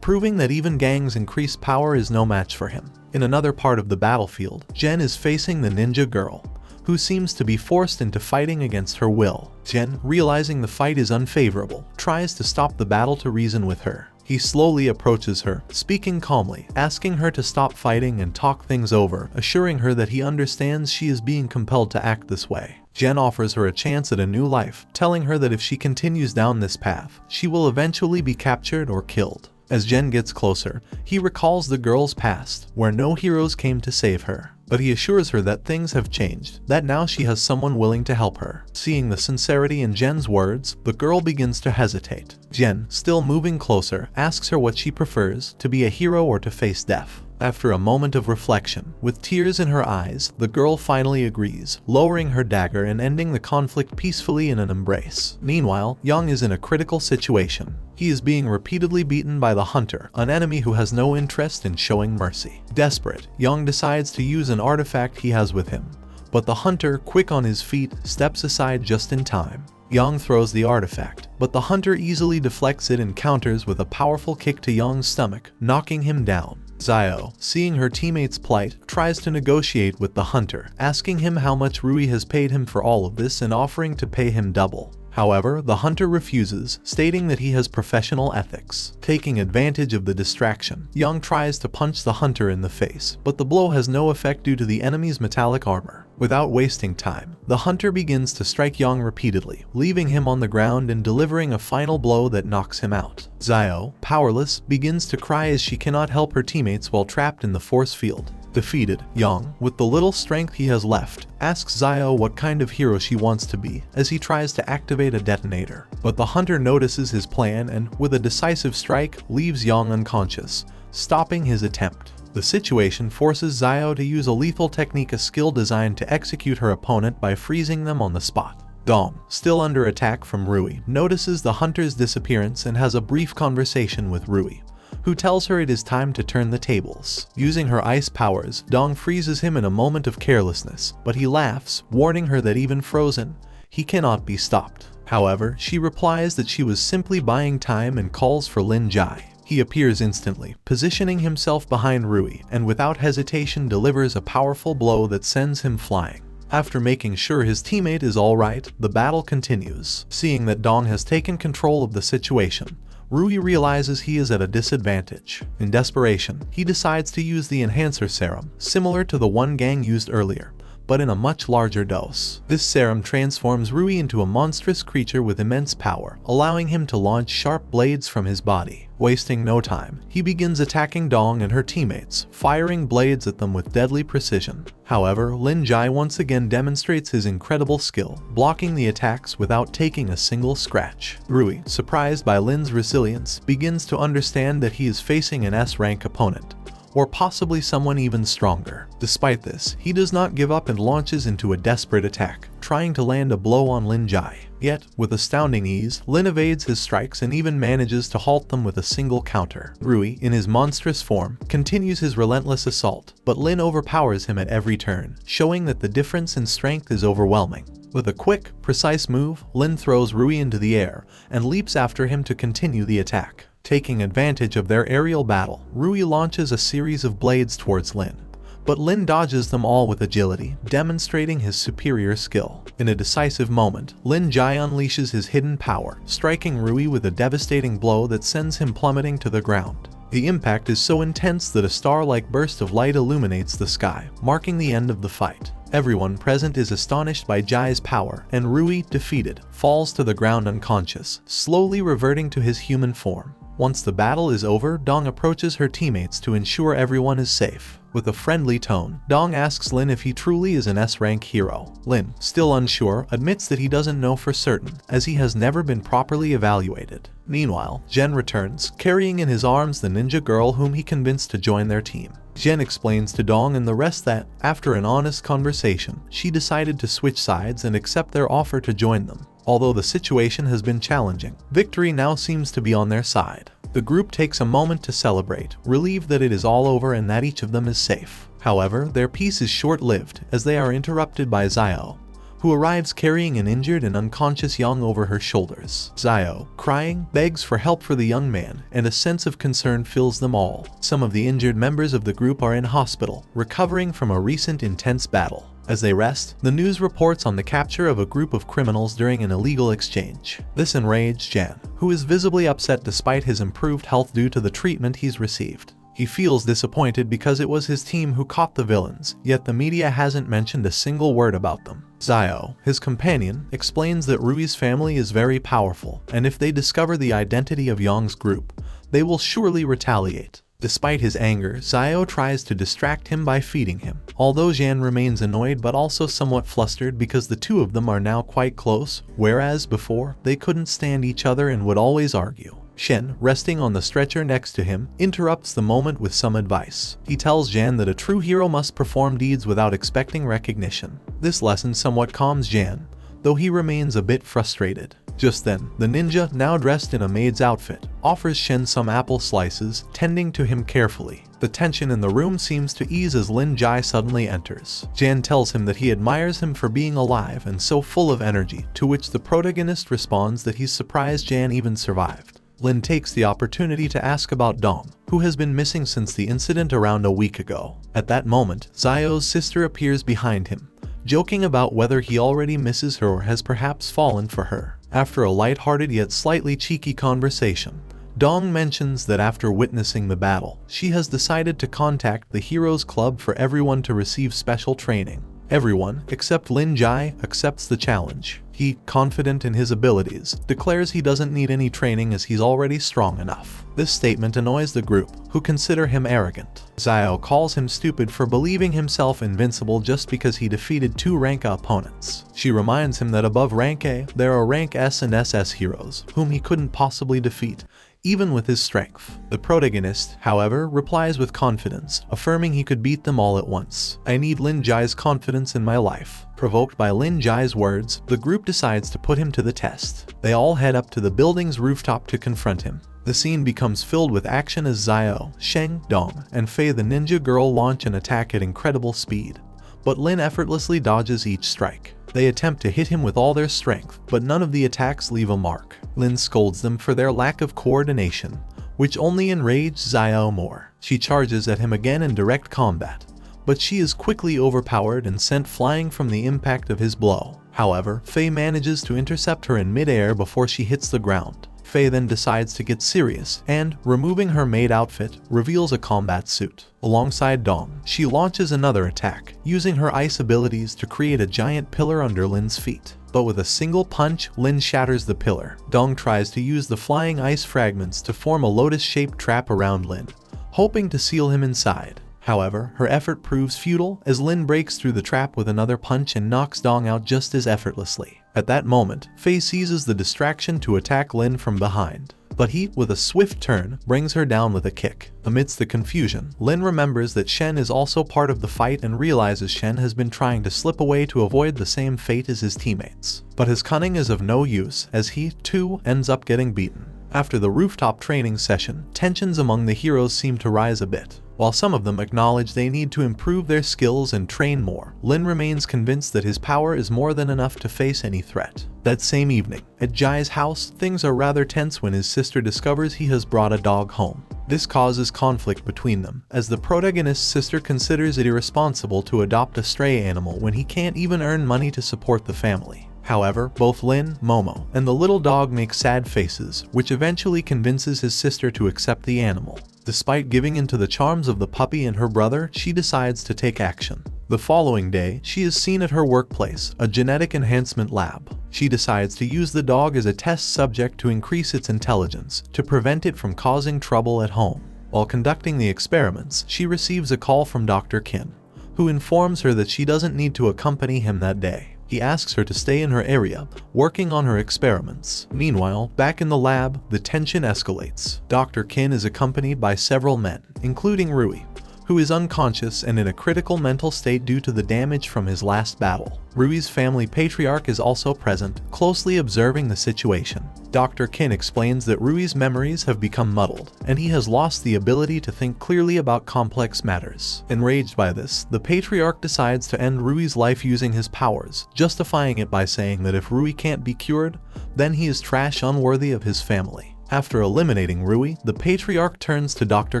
proving that even Gang's increased power is no match for him. In another part of the battlefield, Jen is facing the ninja girl, who seems to be forced into fighting against her will. Jen, realizing the fight is unfavorable, tries to stop the battle to reason with her. He slowly approaches her, speaking calmly, asking her to stop fighting and talk things over, assuring her that he understands she is being compelled to act this way. Jen offers her a chance at a new life, telling her that if she continues down this path, she will eventually be captured or killed. As Jen gets closer, he recalls the girl's past, where no heroes came to save her. But he assures her that things have changed, that now she has someone willing to help her. Seeing the sincerity in Jen's words, the girl begins to hesitate. Jen, still moving closer, asks her what she prefers, to be a hero or to face death. After a moment of reflection, with tears in her eyes, the girl finally agrees, lowering her dagger and ending the conflict peacefully in an embrace. Meanwhile, Young is in a critical situation. He is being repeatedly beaten by the Hunter, an enemy who has no interest in showing mercy. Desperate, Young decides to use an artifact he has with him, but the Hunter, quick on his feet, steps aside just in time. Young throws the artifact, but the Hunter easily deflects it and counters with a powerful kick to Young's stomach, knocking him down. Zio, seeing her teammate's plight, tries to negotiate with the Hunter, asking him how much Rui has paid him for all of this and offering to pay him double. However, the Hunter refuses, stating that he has professional ethics. Taking advantage of the distraction, Young tries to punch the Hunter in the face, but the blow has no effect due to the enemy's metallic armor. Without wasting time, the Hunter begins to strike Young repeatedly, leaving him on the ground and delivering a final blow that knocks him out. Zio, powerless, begins to cry as she cannot help her teammates while trapped in the force field. Defeated, Young, with the little strength he has left, asks Zio what kind of hero she wants to be as he tries to activate a detonator. But the Hunter notices his plan and, with a decisive strike, leaves Young unconscious, stopping his attempt. The situation forces Zio to use a lethal technique, a skill designed to execute her opponent by freezing them on the spot. Dong, still under attack from Rui, notices the Hunter's disappearance and has a brief conversation with Rui, who tells her it is time to turn the tables. Using her ice powers, Dong freezes him in a moment of carelessness, but he laughs, warning her that even frozen, he cannot be stopped. However, she replies that she was simply buying time and calls for Lin Jai. He appears instantly, positioning himself behind Rui, and without hesitation delivers a powerful blow that sends him flying. After making sure his teammate is alright, the battle continues. Seeing that Dong has taken control of the situation, Rui realizes he is at a disadvantage. In desperation, he decides to use the enhancer serum, similar to the one Gang used earlier, but in a much larger dose. This serum transforms Rui into a monstrous creature with immense power, allowing him to launch sharp blades from his body. Wasting no time, he begins attacking Dong and her teammates, firing blades at them with deadly precision. However, Lin Jai once again demonstrates his incredible skill, blocking the attacks without taking a single scratch. Rui, surprised by Lin's resilience, begins to understand that he is facing an S-rank opponent, or possibly someone even stronger. Despite this, he does not give up and launches into a desperate attack, trying to land a blow on Lin Jai. Yet, with astounding ease, Lin evades his strikes and even manages to halt them with a single counter. Rui, in his monstrous form, continues his relentless assault, but Lin overpowers him at every turn, showing that the difference in strength is overwhelming. With a quick, precise move, Lin throws Rui into the air and leaps after him to continue the attack. Taking advantage of their aerial battle, Rui launches a series of blades towards Lin, but Lin dodges them all with agility, demonstrating his superior skill. In a decisive moment, Lin Jai unleashes his hidden power, striking Rui with a devastating blow that sends him plummeting to the ground. The impact is so intense that a star-like burst of light illuminates the sky, marking the end of the fight. Everyone present is astonished by Jai's power, and Rui, defeated, falls to the ground unconscious, slowly reverting to his human form. Once the battle is over, Dong approaches her teammates to ensure everyone is safe. With a friendly tone, Dong asks Lin if he truly is an S-rank hero. Lin, still unsure, admits that he doesn't know for certain, as he has never been properly evaluated. Meanwhile, Jen returns, carrying in his arms the ninja girl whom he convinced to join their team. Jen explains to Dong and the rest that, after an honest conversation, she decided to switch sides and accept their offer to join them. Although the situation has been challenging, victory now seems to be on their side. The group takes a moment to celebrate, relieved that it is all over and that each of them is safe. However, their peace is short-lived, as they are interrupted by Zio, who who arrives carrying an injured and unconscious Yang over her shoulders. Xiao, crying, begs for help for the young man, and a sense of concern fills them all. Some of the injured members of the group are in hospital, recovering from a recent intense battle. As they rest, the news reports on the capture of a group of criminals during an illegal exchange. This enraged Jan, who is visibly upset despite his improved health due to the treatment he's received. He feels disappointed because it was his team who caught the villains, yet the media hasn't mentioned a single word about them. Xiao, his companion, explains that Rui's family is very powerful, and if they discover the identity of Yang's group, they will surely retaliate. Despite his anger, Xiao tries to distract him by feeding him. Although Jan remains annoyed but also somewhat flustered because the two of them are now quite close, whereas before, they couldn't stand each other and would always argue. Shen, resting on the stretcher next to him, interrupts the moment with some advice. He tells Jan that a true hero must perform deeds without expecting recognition. This lesson somewhat calms Jan, though he remains a bit frustrated. Just then, the ninja, now dressed in a maid's outfit, offers Shen some apple slices, tending to him carefully. The tension in the room seems to ease as Lin Jai suddenly enters. Jan tells him that he admires him for being alive and so full of energy, to which the protagonist responds that he's surprised Jan even survived. Lin takes the opportunity to ask about Dong, who has been missing since the incident around a week ago. At that moment, Xiao's sister appears behind him, joking about whether he already misses her or has perhaps fallen for her. After a light-hearted yet slightly cheeky conversation, Dong mentions that after witnessing the battle, she has decided to contact the Heroes Club for everyone to receive special training. Everyone, except Lin Jai, accepts the challenge. He, confident in his abilities, declares he doesn't need any training as he's already strong enough. This statement annoys the group, who consider him arrogant. Xiao calls him stupid for believing himself invincible just because he defeated 2 rank A opponents. She reminds him that above rank A, there are rank S and SS heroes, whom he couldn't possibly defeat, even with his strength. The protagonist, however, replies with confidence, affirming he could beat them all at once. I need Lin Jai's confidence in my life. Provoked by Lin Jai's words, the group decides to put him to the test. They all head up to the building's rooftop to confront him. The scene becomes filled with action as Xiao, Sheng, Dong, and Fei the ninja girl launch an attack at incredible speed. But Lin effortlessly dodges each strike. They attempt to hit him with all their strength, but none of the attacks leave a mark. Lin scolds them for their lack of coordination, which only enraged Xiao more. She charges at him again in direct combat, but she is quickly overpowered and sent flying from the impact of his blow. However, Fei manages to intercept her in mid-air before she hits the ground. Fei then decides to get serious and, removing her maid outfit, reveals a combat suit. Alongside Dong, she launches another attack, using her ice abilities to create a giant pillar under Lin's feet. But with a single punch, Lin shatters the pillar. Dong tries to use the flying ice fragments to form a lotus-shaped trap around Lin, hoping to seal him inside. However, her effort proves futile as Lin breaks through the trap with another punch and knocks Dong out just as effortlessly. At that moment, Fei seizes the distraction to attack Lin from behind, but he, with a swift turn, brings her down with a kick. Amidst the confusion, Lin remembers that Shen is also part of the fight and realizes Shen has been trying to slip away to avoid the same fate as his teammates. But his cunning is of no use as he, too, ends up getting beaten. After the rooftop training session, tensions among the heroes seem to rise a bit. While some of them acknowledge they need to improve their skills and train more, Lin remains convinced that his power is more than enough to face any threat. That same evening, at Jai's house, things are rather tense when his sister discovers he has brought a dog home. This causes conflict between them, as the protagonist's sister considers it irresponsible to adopt a stray animal when he can't even earn money to support the family. However, both Lin, Momo, and the little dog make sad faces, which eventually convinces his sister to accept the animal. Despite giving in to the charms of the puppy and her brother, she decides to take action. The following day, she is seen at her workplace, a genetic enhancement lab. She decides to use the dog as a test subject to increase its intelligence, to prevent it from causing trouble at home. While conducting the experiments, she receives a call from Dr. Qin, who informs her that she doesn't need to accompany him that day. He asks her to stay in her area, working on her experiments. Meanwhile, back in the lab, the tension escalates. Dr. Qin is accompanied by several men, including Rui, who is unconscious and in a critical mental state due to the damage from his last battle. Rui's family patriarch is also present, closely observing the situation. Dr. Kin explains that Rui's memories have become muddled, and he has lost the ability to think clearly about complex matters. Enraged by this, the patriarch decides to end Rui's life using his powers, justifying it by saying that if Rui can't be cured, then he is trash unworthy of his family. After eliminating Rui, the patriarch turns to Dr.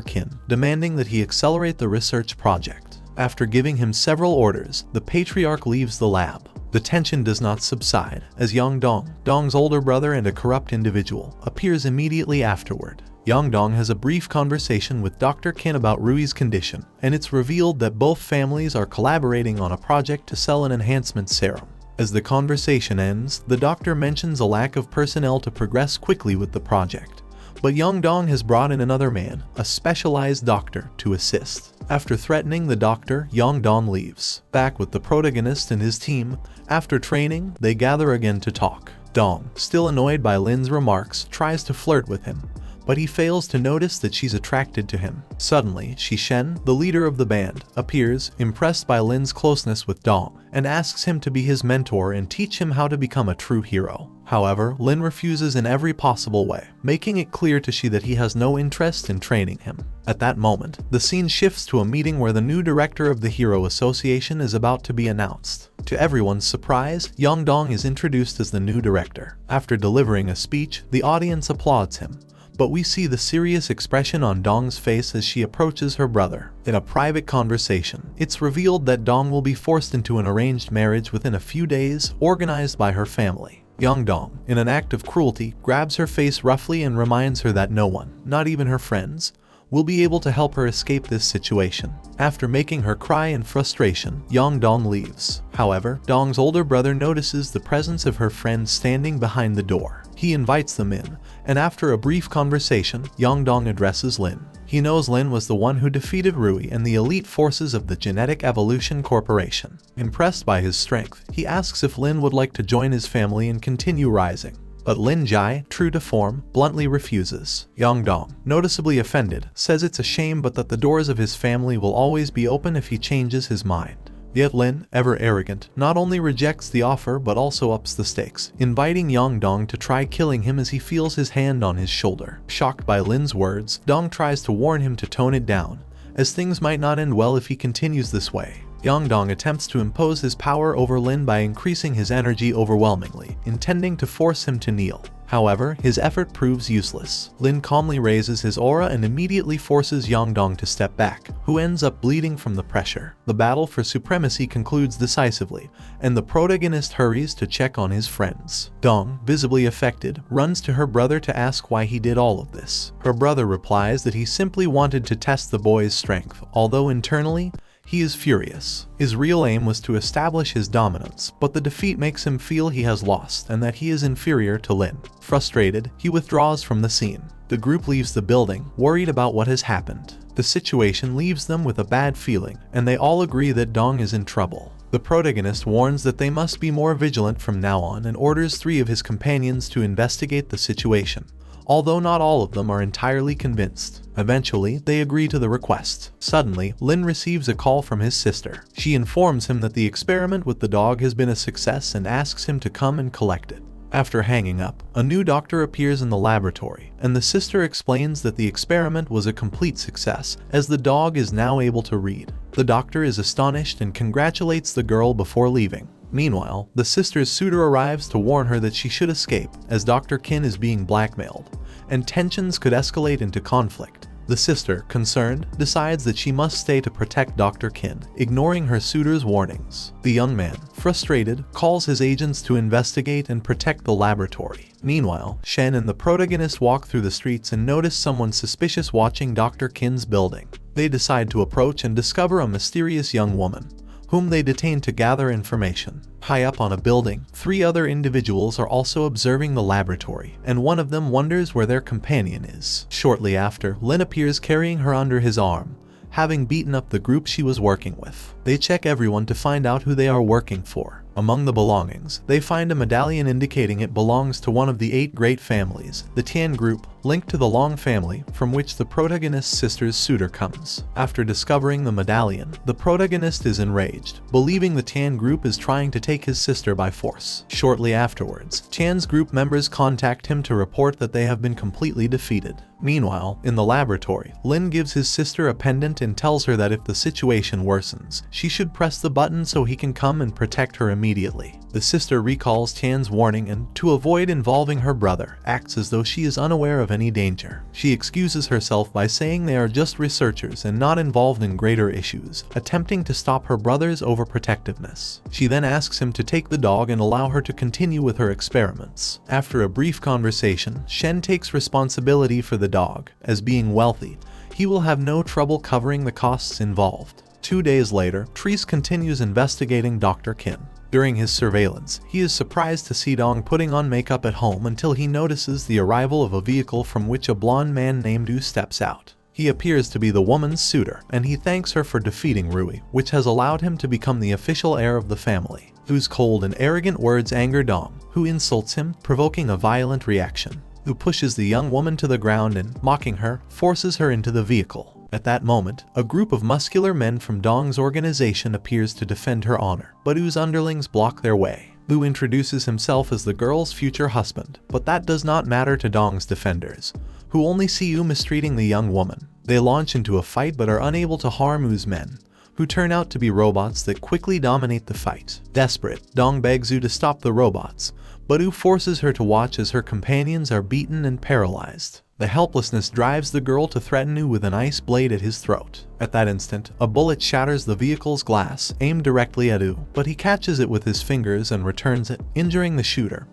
Kin, demanding that he accelerate the research project. After giving him several orders, the patriarch leaves the lab. The tension does not subside, as Yang Dong, Dong's older brother and a corrupt individual, appears immediately afterward. Yang Dong has a brief conversation with Dr. Kin about Rui's condition, and it's revealed that both families are collaborating on a project to sell an enhancement serum. As the conversation ends, the doctor mentions a lack of personnel to progress quickly with the project. But Yang Dong has brought in another man, a specialized doctor, to assist. After threatening the doctor, Yang Dong leaves. Back with the protagonist and his team, after training, they gather again to talk. Dong, still annoyed by Lin's remarks, tries to flirt with him, but he fails to notice that she's attracted to him. Suddenly, Shen, the leader of the band, appears, impressed by Lin's closeness with Dong, and asks him to be his mentor and teach him how to become a true hero. However, Lin refuses in every possible way, making it clear to Shi that he has no interest in training him. At that moment, the scene shifts to a meeting where the new director of the Hero Association is about to be announced. To everyone's surprise, Yang Dong is introduced as the new director. After delivering a speech, the audience applauds him, but we see the serious expression on Dong's face as she approaches her brother. In a private conversation, it's revealed that Dong will be forced into an arranged marriage within a few days, organized by her family. Yang Dong, in an act of cruelty, grabs her face roughly and reminds her that no one, not even her friends, will be able to help her escape this situation. After making her cry in frustration, Yang Dong leaves. However, Dong's older brother notices the presence of her friends standing behind the door. He invites them in, and after a brief conversation, Yang Dong addresses Lin. He knows Lin was the one who defeated Rui and the elite forces of the Genetic Evolution Corporation. Impressed by his strength, he asks if Lin would like to join his family and continue rising. But Lin Jai, true to form, bluntly refuses. Yang Dong, noticeably offended, says it's a shame but that the doors of his family will always be open if he changes his mind. Yet Lin, ever arrogant, not only rejects the offer but also ups the stakes, inviting Yang Dong to try killing him as he feels his hand on his shoulder. Shocked by Lin's words, Dong tries to warn him to tone it down, as things might not end well if he continues this way. Yang Dong attempts to impose his power over Lin by increasing his energy overwhelmingly, intending to force him to kneel. However, his effort proves useless. Lin calmly raises his aura and immediately forces Yang Dong to step back, who ends up bleeding from the pressure. The battle for supremacy concludes decisively, and the protagonist hurries to check on his friends. Dong, visibly affected, runs to her brother to ask why he did all of this. Her brother replies that he simply wanted to test the boy's strength, although internally, he is furious. His real aim was to establish his dominance, but the defeat makes him feel he has lost and that he is inferior to Lin. Frustrated, he withdraws from the scene. The group leaves the building, worried about what has happened. The situation leaves them with a bad feeling, and they all agree that Dong is in trouble. The protagonist warns that they must be more vigilant from now on and orders 3 of his companions to investigate the situation, although not all of them are entirely convinced. Eventually, they agree to the request. Suddenly, Lin receives a call from his sister. She informs him that the experiment with the dog has been a success and asks him to come and collect it. After hanging up, a new doctor appears in the laboratory, and the sister explains that the experiment was a complete success, as the dog is now able to read. The doctor is astonished and congratulates the girl before leaving. Meanwhile, the sister's suitor arrives to warn her that she should escape, as Dr. Kin is being blackmailed, and tensions could escalate into conflict. The sister, concerned, decides that she must stay to protect Dr. Kin, ignoring her suitor's warnings. The young man, frustrated, calls his agents to investigate and protect the laboratory. Meanwhile, Shen and the protagonist walk through the streets and notice someone suspicious watching Dr. Kin's building. They decide to approach and discover a mysterious young woman, whom they detain to gather information. High up on a building, 3 other individuals are also observing the laboratory, and one of them wonders where their companion is. Shortly after, Lin appears carrying her under his arm, having beaten up the group she was working with. They check everyone to find out who they are working for. Among the belongings, they find a medallion indicating it belongs to one of the 8 great families, the Tian group, linked to the Long family, from which the protagonist's sister's suitor comes. After discovering the medallion, the protagonist is enraged, believing the Tian group is trying to take his sister by force. Shortly afterwards, Tian's group members contact him to report that they have been completely defeated. Meanwhile, in the laboratory, Lin gives his sister a pendant and tells her that if the situation worsens, she should press the button so he can come and protect her immediately. The sister recalls Tian's warning and, to avoid involving her brother, acts as though she is unaware of any danger. She excuses herself by saying they are just researchers and not involved in greater issues, attempting to stop her brother's overprotectiveness. She then asks him to take the dog and allow her to continue with her experiments. After a brief conversation, Shen takes responsibility for the dog, as being wealthy, he will have no trouble covering the costs involved. 2 days later, Therese continues investigating Dr. Qin. During his surveillance, he is surprised to see Dong putting on makeup at home until he notices the arrival of a vehicle from which a blonde man named Yu steps out. He appears to be the woman's suitor, and he thanks her for defeating Rui, which has allowed him to become the official heir of the family. Yu's cold and arrogant words anger Dong, who insults him, provoking a violent reaction. Yu pushes the young woman to the ground and, mocking her, forces her into the vehicle. At that moment, a group of muscular men from Dong's organization appears to defend her honor, but Yu's underlings block their way. Yu introduces himself as the girl's future husband, but that does not matter to Dong's defenders, who only see Yu mistreating the young woman. They launch into a fight but are unable to harm Yu's men, who turn out to be robots that quickly dominate the fight. Desperate, Dong begs Yu to stop the robots, but Yu forces her to watch as her companions are beaten and paralyzed. The helplessness drives the girl to threaten Yu with an ice blade at his throat. At that instant, a bullet shatters the vehicle's glass, aimed directly at Yu, but he catches it with his fingers and returns it, injuring the shooter,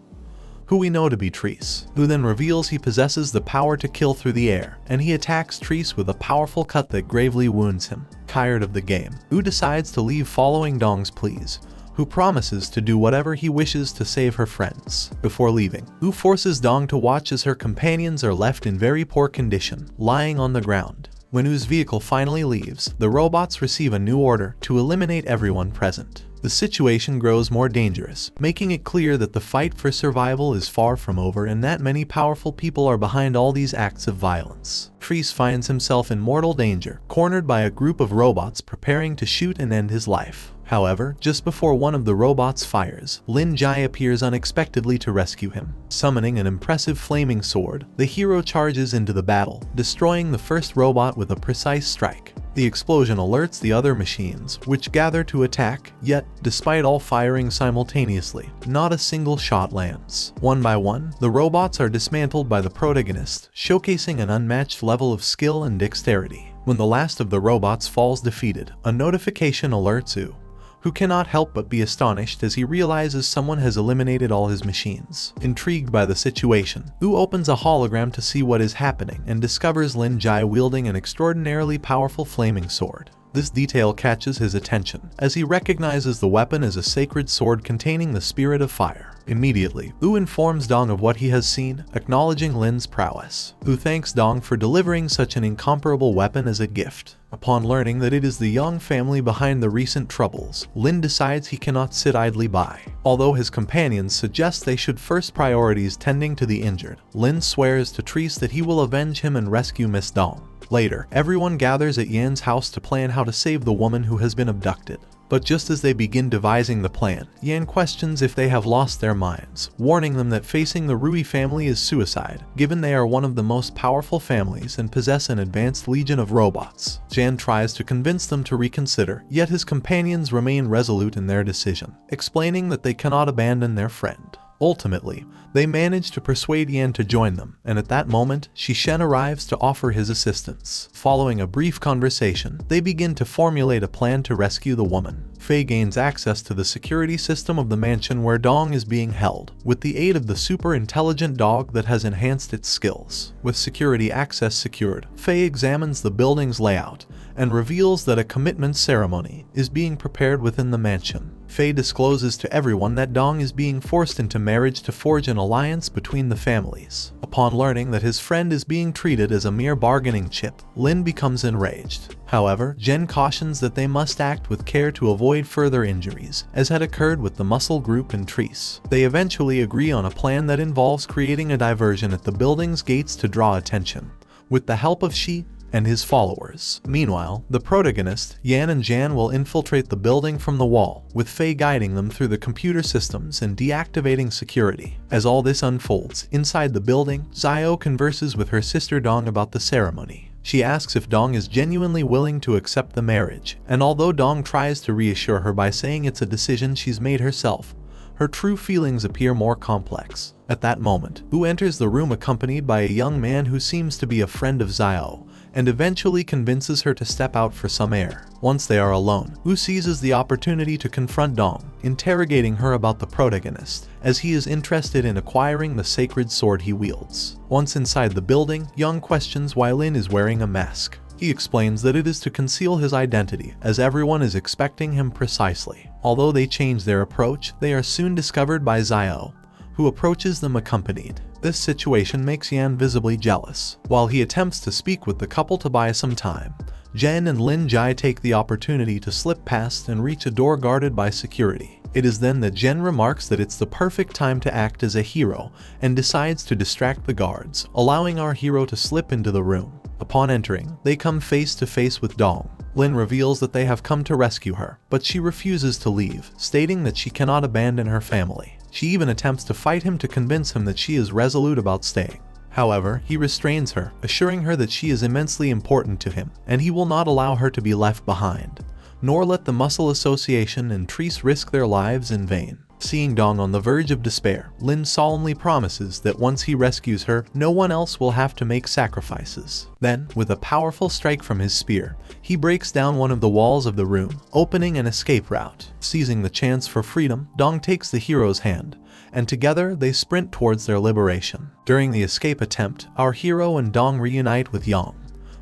who we know to be Therese, who then reveals he possesses the power to kill through the air, and he attacks Therese with a powerful cut that gravely wounds him. Tired of the game, Yu decides to leave following Dong's pleas, who promises to do whatever he wishes to save her friends. Before leaving, Yu forces Dong to watch as her companions are left in very poor condition, lying on the ground. When Yu's vehicle finally leaves, the robots receive a new order to eliminate everyone present. The situation grows more dangerous, making it clear that the fight for survival is far from over and that many powerful people are behind all these acts of violence. Therese finds himself in mortal danger, cornered by a group of robots preparing to shoot and end his life. However, just before one of the robots fires, Lin Jai appears unexpectedly to rescue him. Summoning an impressive flaming sword, the hero charges into the battle, destroying the first robot with a precise strike. The explosion alerts the other machines, which gather to attack, yet, despite all firing simultaneously, not a single shot lands. One by one, the robots are dismantled by the protagonist, showcasing an unmatched level of skill and dexterity. When the last of the robots falls defeated, a notification alerts Yu, who cannot help but be astonished as he realizes someone has eliminated all his machines. Intrigued by the situation, Yu opens a hologram to see what is happening and discovers Lin Jai wielding an extraordinarily powerful flaming sword. This detail catches his attention, as he recognizes the weapon as a sacred sword containing the spirit of fire. Immediately, Yu informs Dong of what he has seen, acknowledging Lin's prowess. Yu thanks Dong for delivering such an incomparable weapon as a gift. Upon learning that it is the Yang family behind the recent troubles, Lin decides he cannot sit idly by. Although his companions suggest they should first prioritize tending to the injured, Lin swears to Therese that he will avenge him and rescue Miss Dong. Later, everyone gathers at Yan's house to plan how to save the woman who has been abducted. But just as they begin devising the plan, Yan questions if they have lost their minds, warning them that facing the Rui family is suicide, given they are one of the most powerful families and possess an advanced legion of robots. Jan tries to convince them to reconsider, yet his companions remain resolute in their decision, explaining that they cannot abandon their friend. Ultimately, they manage to persuade Yan to join them, and at that moment, Shishen arrives to offer his assistance. Following a brief conversation, they begin to formulate a plan to rescue the woman. Fei gains access to the security system of the mansion where Dong is being held, with the aid of the super-intelligent dog that has enhanced its skills. With security access secured, Fei examines the building's layout, and reveals that a commitment ceremony is being prepared within the mansion. Faye discloses to everyone that Dong is being forced into marriage to forge an alliance between the families. Upon learning that his friend is being treated as a mere bargaining chip, Lin becomes enraged. However, Jen cautions that they must act with care to avoid further injuries, as had occurred with the Muscle Group and Treese. They eventually agree on a plan that involves creating a diversion at the building's gates to draw attention, with the help of Shi and his followers. Meanwhile, the protagonist, Yan and Jan, will infiltrate the building from the wall, with Faye guiding them through the computer systems and deactivating security. As all this unfolds, inside the building, Xiao converses with her sister Dong about the ceremony. She asks if Dong is genuinely willing to accept the marriage, and although Dong tries to reassure her by saying it's a decision she's made herself, her true feelings appear more complex. At that moment, Wu enters the room accompanied by a young man who seems to be a friend of Xiao, and eventually convinces her to step out for some air. Once they are alone, Wu seizes the opportunity to confront Dong, interrogating her about the protagonist, as he is interested in acquiring the sacred sword he wields. Once inside the building, Young questions why Lin is wearing a mask. He explains that it is to conceal his identity, as everyone is expecting him precisely. Although they change their approach, they are soon discovered by Xiao, who approaches them accompanied. This situation makes Yan visibly jealous. While he attempts to speak with the couple to buy some time, Jen and Lin Jai take the opportunity to slip past and reach a door guarded by security. It is then that Jen remarks that it's the perfect time to act as a hero and decides to distract the guards, allowing our hero to slip into the room. Upon entering, they come face to face with Dong. Lin reveals that they have come to rescue her, but she refuses to leave, stating that she cannot abandon her family. She even attempts to fight him to convince him that she is resolute about staying. However, he restrains her, assuring her that she is immensely important to him, and he will not allow her to be left behind, nor let the Muscle Association and Treese risk their lives in vain. Seeing Dong on the verge of despair, Lin solemnly promises that once he rescues her, no one else will have to make sacrifices. Then, with a powerful strike from his spear, he breaks down one of the walls of the room, opening an escape route. Seizing the chance for freedom, Dong takes the hero's hand, and together they sprint towards their liberation. During the escape attempt, our hero and Dong reunite with Yang,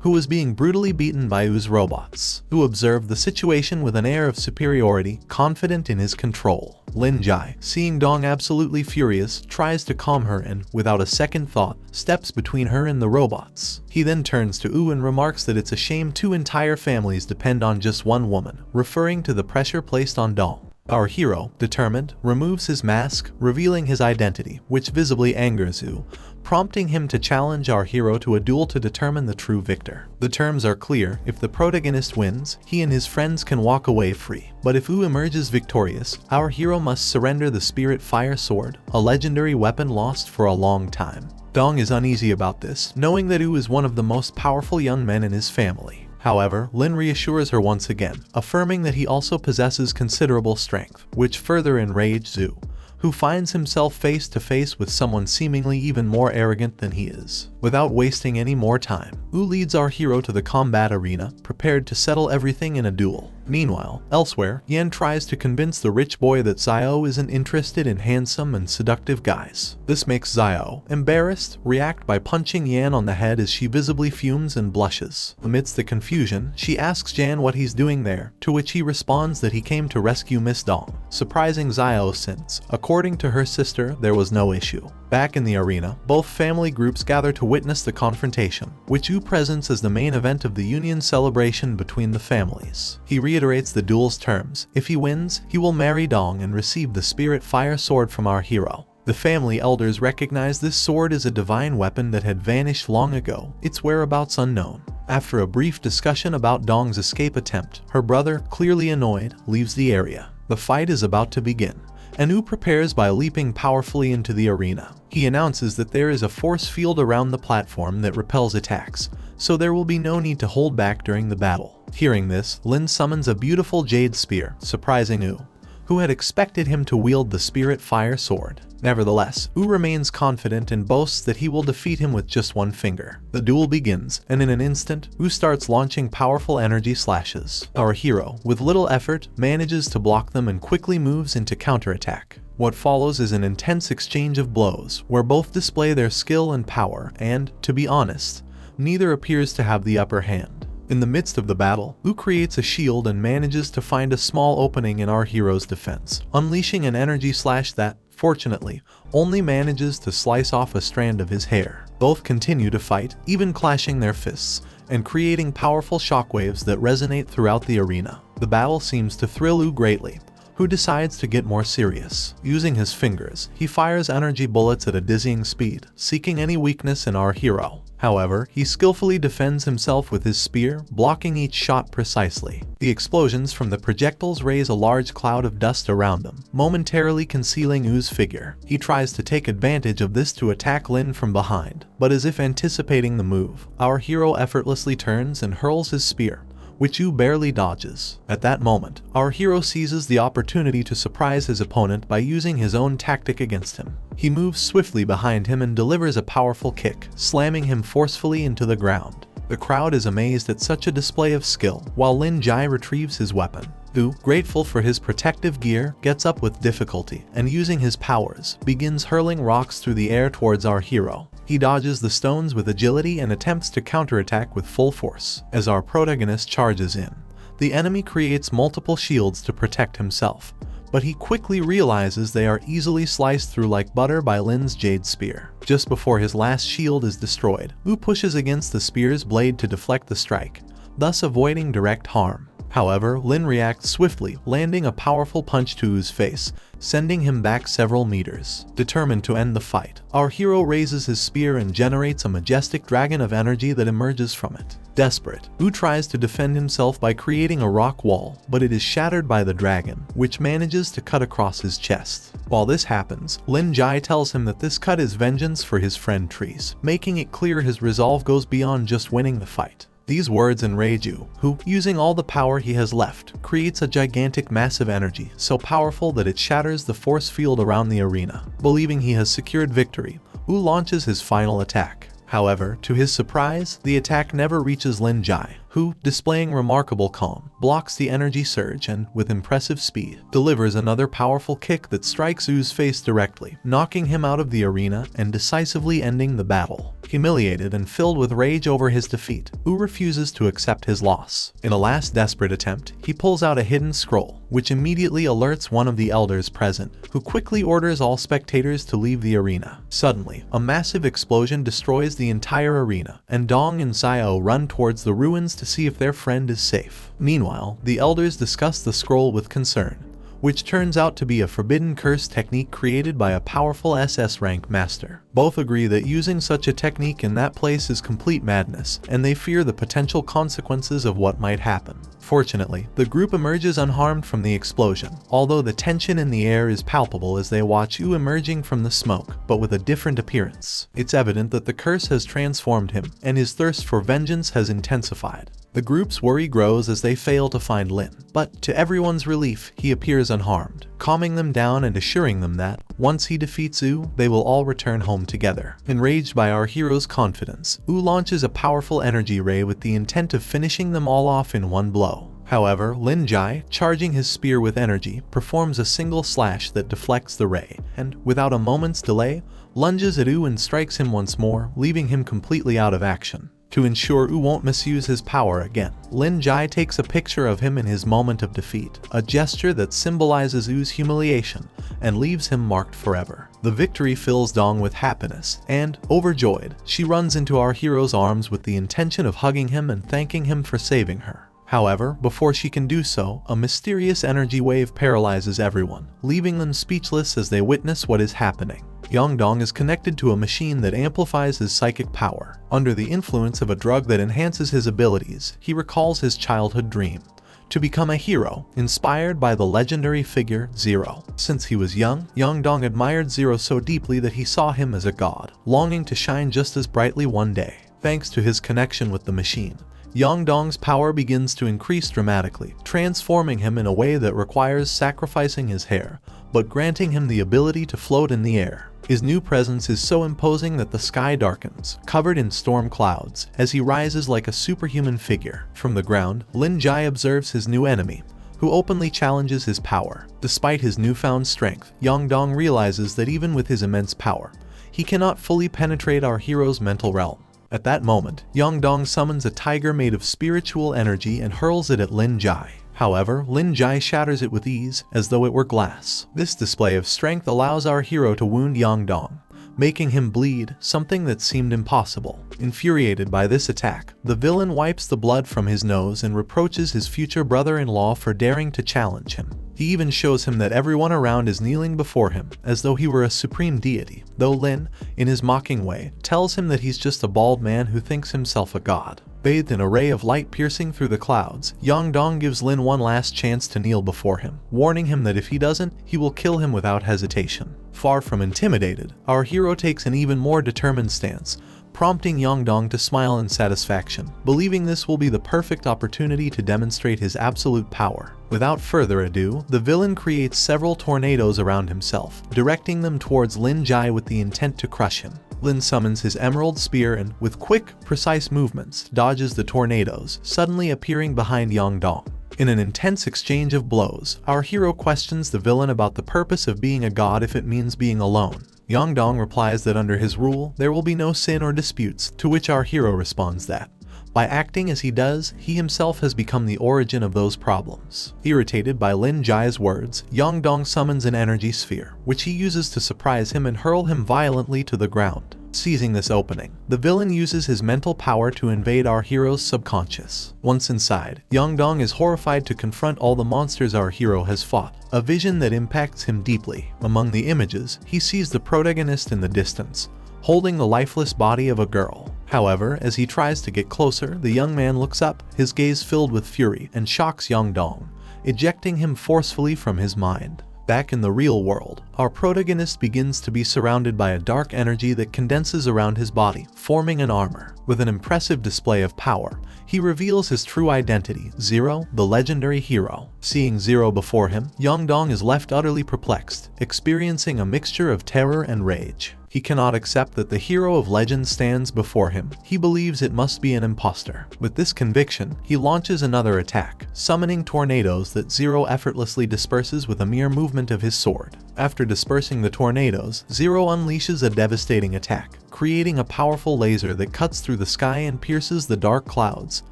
who is being brutally beaten by Wu's robots, who observe the situation with an air of superiority, confident in his control. Lin Jai, seeing Dong absolutely furious, tries to calm her and, without a second thought, steps between her and the robots. He then turns to Wu and remarks that it's a shame two entire families depend on just one woman, referring to the pressure placed on Dong. Our hero, determined, removes his mask, revealing his identity, which visibly angers Wu, prompting him to challenge our hero to a duel to determine the true victor. The terms are clear: if the protagonist wins, he and his friends can walk away free. But if Wu emerges victorious, our hero must surrender the Spirit Fire Sword, a legendary weapon lost for a long time. Dong is uneasy about this, knowing that Wu is one of the most powerful young men in his family. However, Lin reassures her once again, affirming that he also possesses considerable strength, which further enrages Wu, who finds himself face to face with someone seemingly even more arrogant than he is. Without wasting any more time, Wu leads our hero to the combat arena, prepared to settle everything in a duel. Meanwhile, elsewhere, Yan tries to convince the rich boy that Xiao isn't interested in handsome and seductive guys. This makes Xiao, embarrassed, react by punching Yan on the head as she visibly fumes and blushes. Amidst the confusion, she asks Jan what he's doing there, to which he responds that he came to rescue Miss Dong, surprising Xiao since, according to her sister, there was no issue. Back in the arena, both family groups gather to witness the confrontation, which Wu presents as the main event of the union celebration between the families. He reiterates the duel's terms: if he wins, he will marry Dong and receive the Spirit Fire Sword from our hero. The family elders recognize this sword as a divine weapon that had vanished long ago, its whereabouts unknown. After a brief discussion about Dong's escape attempt, her brother, clearly annoyed, leaves the area. The fight is about to begin, and Wu prepares by leaping powerfully into the arena. He announces that there is a force field around the platform that repels attacks, so there will be no need to hold back during the battle. Hearing this, Lin summons a beautiful jade spear, surprising Wu, who had expected him to wield the Spirit Fire Sword. Nevertheless, Wu remains confident and boasts that he will defeat him with just one finger. The duel begins, and in an instant, Wu starts launching powerful energy slashes. Our hero, with little effort, manages to block them and quickly moves into counterattack. What follows is an intense exchange of blows, where both display their skill and power, and, to be honest, neither appears to have the upper hand. In the midst of the battle, Wu creates a shield and manages to find a small opening in our hero's defense, unleashing an energy slash that, fortunately, only manages to slice off a strand of his hair. Both continue to fight, even clashing their fists, and creating powerful shockwaves that resonate throughout the arena. The battle seems to thrill Wu greatly, who decides to get more serious. Using his fingers, he fires energy bullets at a dizzying speed, seeking any weakness in our hero. However, he skillfully defends himself with his spear, blocking each shot precisely. The explosions from the projectiles raise a large cloud of dust around him, momentarily concealing Wu's figure. He tries to take advantage of this to attack Lin from behind, but as if anticipating the move, our hero effortlessly turns and hurls his spear, which Wu barely dodges. At that moment, our hero seizes the opportunity to surprise his opponent by using his own tactic against him. He moves swiftly behind him and delivers a powerful kick, slamming him forcefully into the ground. The crowd is amazed at such a display of skill, while Lin Jai retrieves his weapon. Wu, grateful for his protective gear, gets up with difficulty, and using his powers, begins hurling rocks through the air towards our hero. He dodges the stones with agility and attempts to counterattack with full force. As our protagonist charges in, the enemy creates multiple shields to protect himself, but he quickly realizes they are easily sliced through like butter by Lin's jade spear. Just before his last shield is destroyed, Wu pushes against the spear's blade to deflect the strike, thus avoiding direct harm. However, Lin reacts swiftly, landing a powerful punch to Wu's face, sending him back several meters. Determined to end the fight, our hero raises his spear and generates a majestic dragon of energy that emerges from it. Desperate, Wu tries to defend himself by creating a rock wall, but it is shattered by the dragon, which manages to cut across his chest. While this happens, Lin Jai tells him that this cut is vengeance for his friend Trees, making it clear his resolve goes beyond just winning the fight. These words enrage Wu, who, using all the power he has left, creates a gigantic massive energy so powerful that it shatters the force field around the arena. Believing he has secured victory, Wu launches his final attack. However, to his surprise, the attack never reaches Lin Jai, who, displaying remarkable calm, blocks the energy surge and, with impressive speed, delivers another powerful kick that strikes Wu's face directly, knocking him out of the arena and decisively ending the battle. Humiliated and filled with rage over his defeat, Wu refuses to accept his loss. In a last desperate attempt, he pulls out a hidden scroll, which immediately alerts one of the elders present, who quickly orders all spectators to leave the arena. Suddenly, a massive explosion destroys the entire arena, and Dong and Xiao run towards the ruins to see if their friend is safe. Meanwhile, the elders discuss the scroll with concern, which turns out to be a forbidden curse technique created by a powerful SS rank master. Both agree that using such a technique in that place is complete madness, and they fear the potential consequences of what might happen. Fortunately, the group emerges unharmed from the explosion, although the tension in the air is palpable as they watch Wu emerging from the smoke, but with a different appearance. It's evident that the curse has transformed him, and his thirst for vengeance has intensified. The group's worry grows as they fail to find Lin, but to everyone's relief, he appears unharmed, calming them down and assuring them that, once he defeats Wu, they will all return home together. Enraged by our hero's confidence, Wu launches a powerful energy ray with the intent of finishing them all off in one blow. However, Lin Jai, charging his spear with energy, performs a single slash that deflects the ray, and, without a moment's delay, lunges at Wu and strikes him once more, leaving him completely out of action. To ensure Wu won't misuse his power again, Lin Jai takes a picture of him in his moment of defeat, a gesture that symbolizes Wu's humiliation and leaves him marked forever. The victory fills Dong with happiness, and, overjoyed, she runs into our hero's arms with the intention of hugging him and thanking him for saving her. However, before she can do so, a mysterious energy wave paralyzes everyone, leaving them speechless as they witness what is happening. Dong is connected to a machine that amplifies his psychic power. Under the influence of a drug that enhances his abilities, he recalls his childhood dream: to become a hero, inspired by the legendary figure Zero. Since he was young, Dong admired Zero so deeply that he saw him as a god, longing to shine just as brightly one day. Thanks to his connection with the machine, Dong's power begins to increase dramatically, transforming him in a way that requires sacrificing his hair, but granting him the ability to float in the air. His new presence is so imposing that the sky darkens, covered in storm clouds, as he rises like a superhuman figure. From the ground, Lin Jai observes his new enemy, who openly challenges his power. Despite his newfound strength, Dong realizes that even with his immense power, he cannot fully penetrate our hero's mental realm. At that moment, Yongdong summons a tiger made of spiritual energy and hurls it at Lin Jai. However, Lin Jai shatters it with ease, as though it were glass. This display of strength allows our hero to wound Yongdong, making him bleed, something that seemed impossible. Infuriated by this attack, the villain wipes the blood from his nose and reproaches his future brother-in-law for daring to challenge him. He even shows him that everyone around is kneeling before him, as though he were a supreme deity, though Lin, in his mocking way, tells him that he's just a bald man who thinks himself a god. Bathed in a ray of light piercing through the clouds, Yongdong gives Lin one last chance to kneel before him, warning him that if he doesn't, he will kill him without hesitation. Far from intimidated, our hero takes an even more determined stance, prompting Yongdong to smile in satisfaction, believing this will be the perfect opportunity to demonstrate his absolute power. Without further ado, the villain creates several tornadoes around himself, directing them towards Lin Jai with the intent to crush him. Lin summons his emerald spear and, with quick, precise movements, dodges the tornadoes, suddenly appearing behind Yongdong. In an intense exchange of blows, our hero questions the villain about the purpose of being a god if it means being alone. Yongdong replies that under his rule, there will be no sin or disputes, to which our hero responds that, by acting as he does, he himself has become the origin of those problems. Irritated by Lin Jai's words, Yongdong summons an energy sphere, which he uses to surprise him and hurl him violently to the ground. Seizing this opening, the villain uses his mental power to invade our hero's subconscious. Once inside, Yongdong is horrified to confront all the monsters our hero has fought, a vision that impacts him deeply. Among the images, he sees the protagonist in the distance, holding the lifeless body of a girl. However, as he tries to get closer, the young man looks up, his gaze filled with fury, and shocks Yongdong, ejecting him forcefully from his mind. Back in the real world, our protagonist begins to be surrounded by a dark energy that condenses around his body, forming an armor. With an impressive display of power, he reveals his true identity, Zero, the legendary hero. Seeing Zero before him, Yongdong is left utterly perplexed, experiencing a mixture of terror and rage. He cannot accept that the hero of legend stands before him. He believes it must be an imposter. With this conviction, he launches another attack, summoning tornadoes that Zero effortlessly disperses with a mere movement of his sword. After dispersing the tornadoes, Zero unleashes a devastating attack, creating a powerful laser that cuts through the sky and pierces the dark clouds,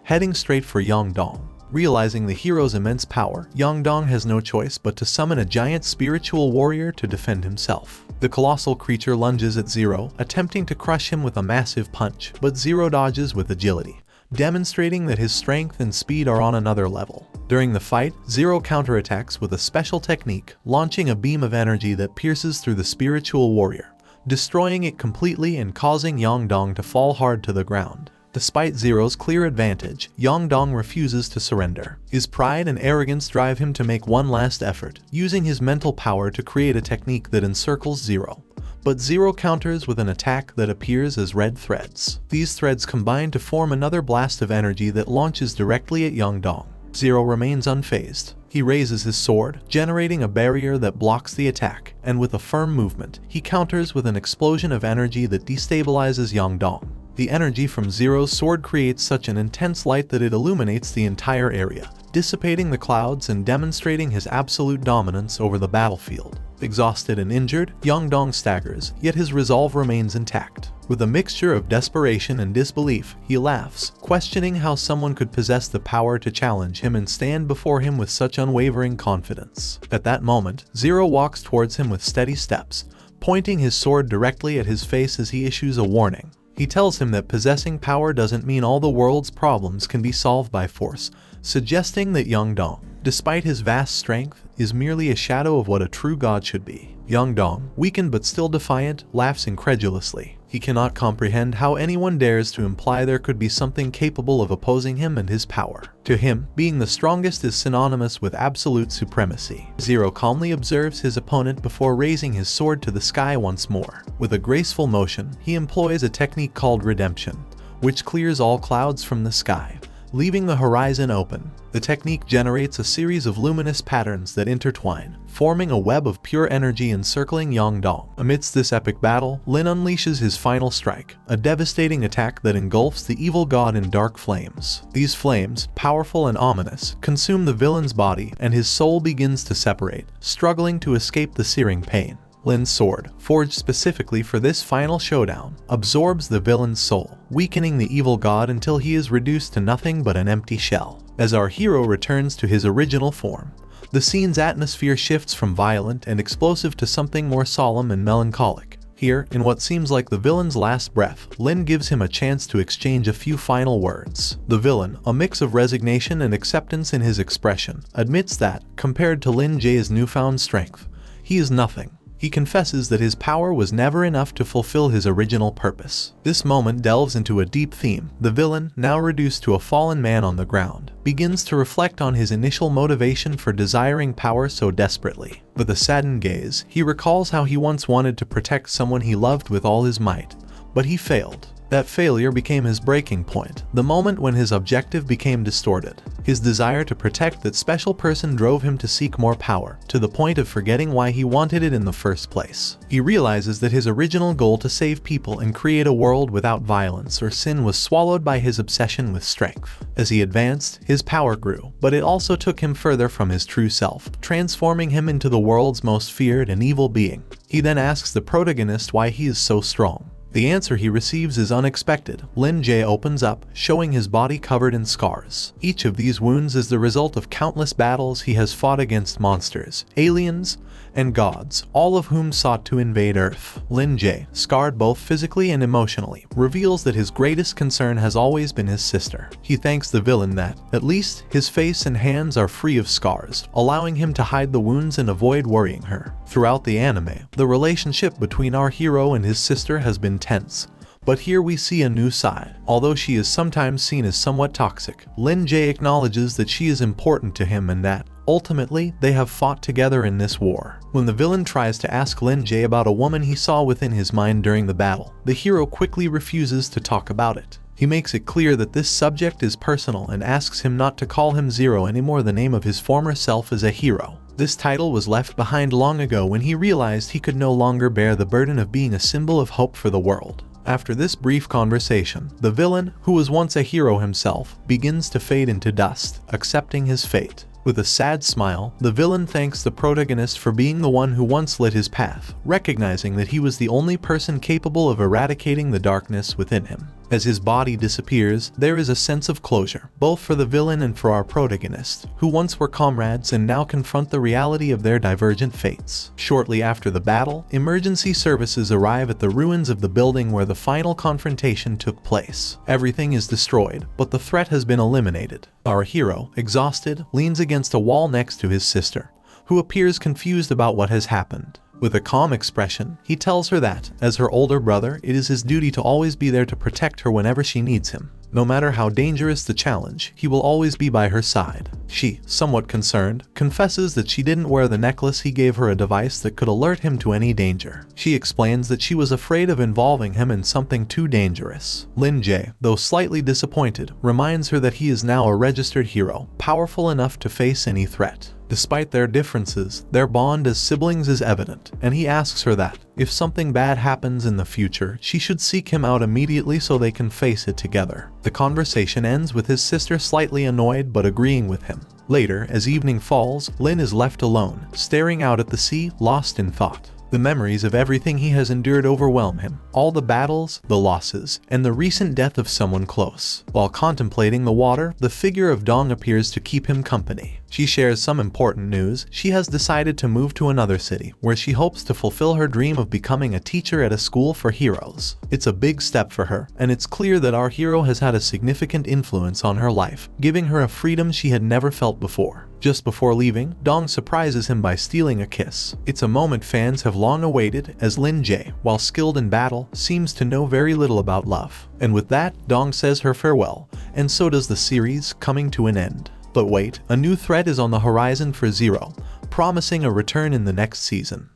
heading straight for Yongdong. Realizing the hero's immense power, Yongdong has no choice but to summon a giant spiritual warrior to defend himself. The colossal creature lunges at Zero, attempting to crush him with a massive punch, but Zero dodges with agility, demonstrating that his strength and speed are on another level. During the fight, Zero counterattacks with a special technique, launching a beam of energy that pierces through the spiritual warrior, destroying it completely and causing Yongdong to fall hard to the ground. Despite Zero's clear advantage, Yongdong refuses to surrender. His pride and arrogance drive him to make one last effort, using his mental power to create a technique that encircles Zero. But Zero counters with an attack that appears as red threads. These threads combine to form another blast of energy that launches directly at Yongdong. Zero remains unfazed. He raises his sword, generating a barrier that blocks the attack, and with a firm movement, he counters with an explosion of energy that destabilizes Yongdong. The energy from Zero's sword creates such an intense light that it illuminates the entire area, dissipating the clouds and demonstrating his absolute dominance over the battlefield. Exhausted and injured, Yongdong staggers, yet his resolve remains intact. With a mixture of desperation and disbelief, he laughs, questioning how someone could possess the power to challenge him and stand before him with such unwavering confidence. At that moment, Zero walks towards him with steady steps, pointing his sword directly at his face as he issues a warning. He tells him that possessing power doesn't mean all the world's problems can be solved by force, suggesting that Yongdong, despite his vast strength, is merely a shadow of what a true god should be. Yongdong, weakened but still defiant, laughs incredulously. He cannot comprehend how anyone dares to imply there could be something capable of opposing him and his power. To him, being the strongest is synonymous with absolute supremacy. Zero calmly observes his opponent before raising his sword to the sky once more. With a graceful motion, he employs a technique called redemption, which clears all clouds from the sky, leaving the horizon open. The technique generates a series of luminous patterns that intertwine, forming a web of pure energy encircling Yongdong. Amidst this epic battle, Lin unleashes his final strike, a devastating attack that engulfs the evil god in dark flames. These flames, powerful and ominous, consume the villain's body, and his soul begins to separate, struggling to escape the searing pain. Lin's sword, forged specifically for this final showdown, absorbs the villain's soul, weakening the evil god until he is reduced to nothing but an empty shell. As our hero returns to his original form, the scene's atmosphere shifts from violent and explosive to something more solemn and melancholic. Here, in what seems like the villain's last breath, Lin gives him a chance to exchange a few final words. The villain, a mix of resignation and acceptance in his expression, admits that, compared to Lin Jae's newfound strength, he is nothing. He confesses that his power was never enough to fulfill his original purpose. This moment delves into a deep theme. The villain, now reduced to a fallen man on the ground, begins to reflect on his initial motivation for desiring power so desperately. With a saddened gaze, he recalls how he once wanted to protect someone he loved with all his might, but he failed. That failure became his breaking point, the moment when his objective became distorted. His desire to protect that special person drove him to seek more power, to the point of forgetting why he wanted it in the first place. He realizes that his original goal to save people and create a world without violence or sin was swallowed by his obsession with strength. As he advanced, his power grew, but it also took him further from his true self, transforming him into the world's most feared and evil being. He then asks the protagonist why he is so strong. The answer he receives is unexpected. Lin Jae opens up, showing his body covered in scars. Each of these wounds is the result of countless battles he has fought against monsters, aliens, and gods, all of whom sought to invade Earth. Lin Jae, scarred both physically and emotionally, reveals that his greatest concern has always been his sister. He thanks the villain that, at least, his face and hands are free of scars, allowing him to hide the wounds and avoid worrying her. Throughout the anime, the relationship between our hero and his sister has been tense. But here we see a new side. Although she is sometimes seen as somewhat toxic, Lin Jae acknowledges that she is important to him and that, ultimately, they have fought together in this war. When the villain tries to ask Lin Jae about a woman he saw within his mind during the battle, the hero quickly refuses to talk about it. He makes it clear that this subject is personal and asks him not to call him Zero anymore, the name of his former self as a hero. This title was left behind long ago when he realized he could no longer bear the burden of being a symbol of hope for the world. After this brief conversation, the villain, who was once a hero himself, begins to fade into dust, accepting his fate. With a sad smile, the villain thanks the protagonist for being the one who once lit his path, recognizing that he was the only person capable of eradicating the darkness within him. As his body disappears, there is a sense of closure, both for the villain and for our protagonist, who once were comrades and now confront the reality of their divergent fates. Shortly after the battle, emergency services arrive at the ruins of the building where the final confrontation took place. Everything is destroyed, but the threat has been eliminated. Our hero, exhausted, leans against a wall next to his sister, who appears confused about what has happened. With a calm expression, he tells her that, as her older brother, it is his duty to always be there to protect her whenever she needs him. No matter how dangerous the challenge, he will always be by her side. She, somewhat concerned, confesses that she didn't wear the necklace he gave her, a device that could alert him to any danger. She explains that she was afraid of involving him in something too dangerous. Lin Jae, though slightly disappointed, reminds her that he is now a registered hero, powerful enough to face any threat. Despite their differences, their bond as siblings is evident, and he asks her that, if something bad happens in the future, she should seek him out immediately so they can face it together. The conversation ends with his sister slightly annoyed but agreeing with him. Later, as evening falls, Lin is left alone, staring out at the sea, lost in thought. The memories of everything he has endured overwhelm him, all the battles, the losses, and the recent death of someone close. While contemplating the water, the figure of Dong appears to keep him company. She shares some important news. She has decided to move to another city, where she hopes to fulfill her dream of becoming a teacher at a school for heroes. It's a big step for her, and it's clear that our hero has had a significant influence on her life, giving her a freedom she had never felt before. Just before leaving, Dong surprises him by stealing a kiss. It's a moment fans have long awaited, as Lin Jae, while skilled in battle, seems to know very little about love. And with that, Dong says her farewell, and so does the series, coming to an end. But wait, a new threat is on the horizon for Zero, promising a return in the next season.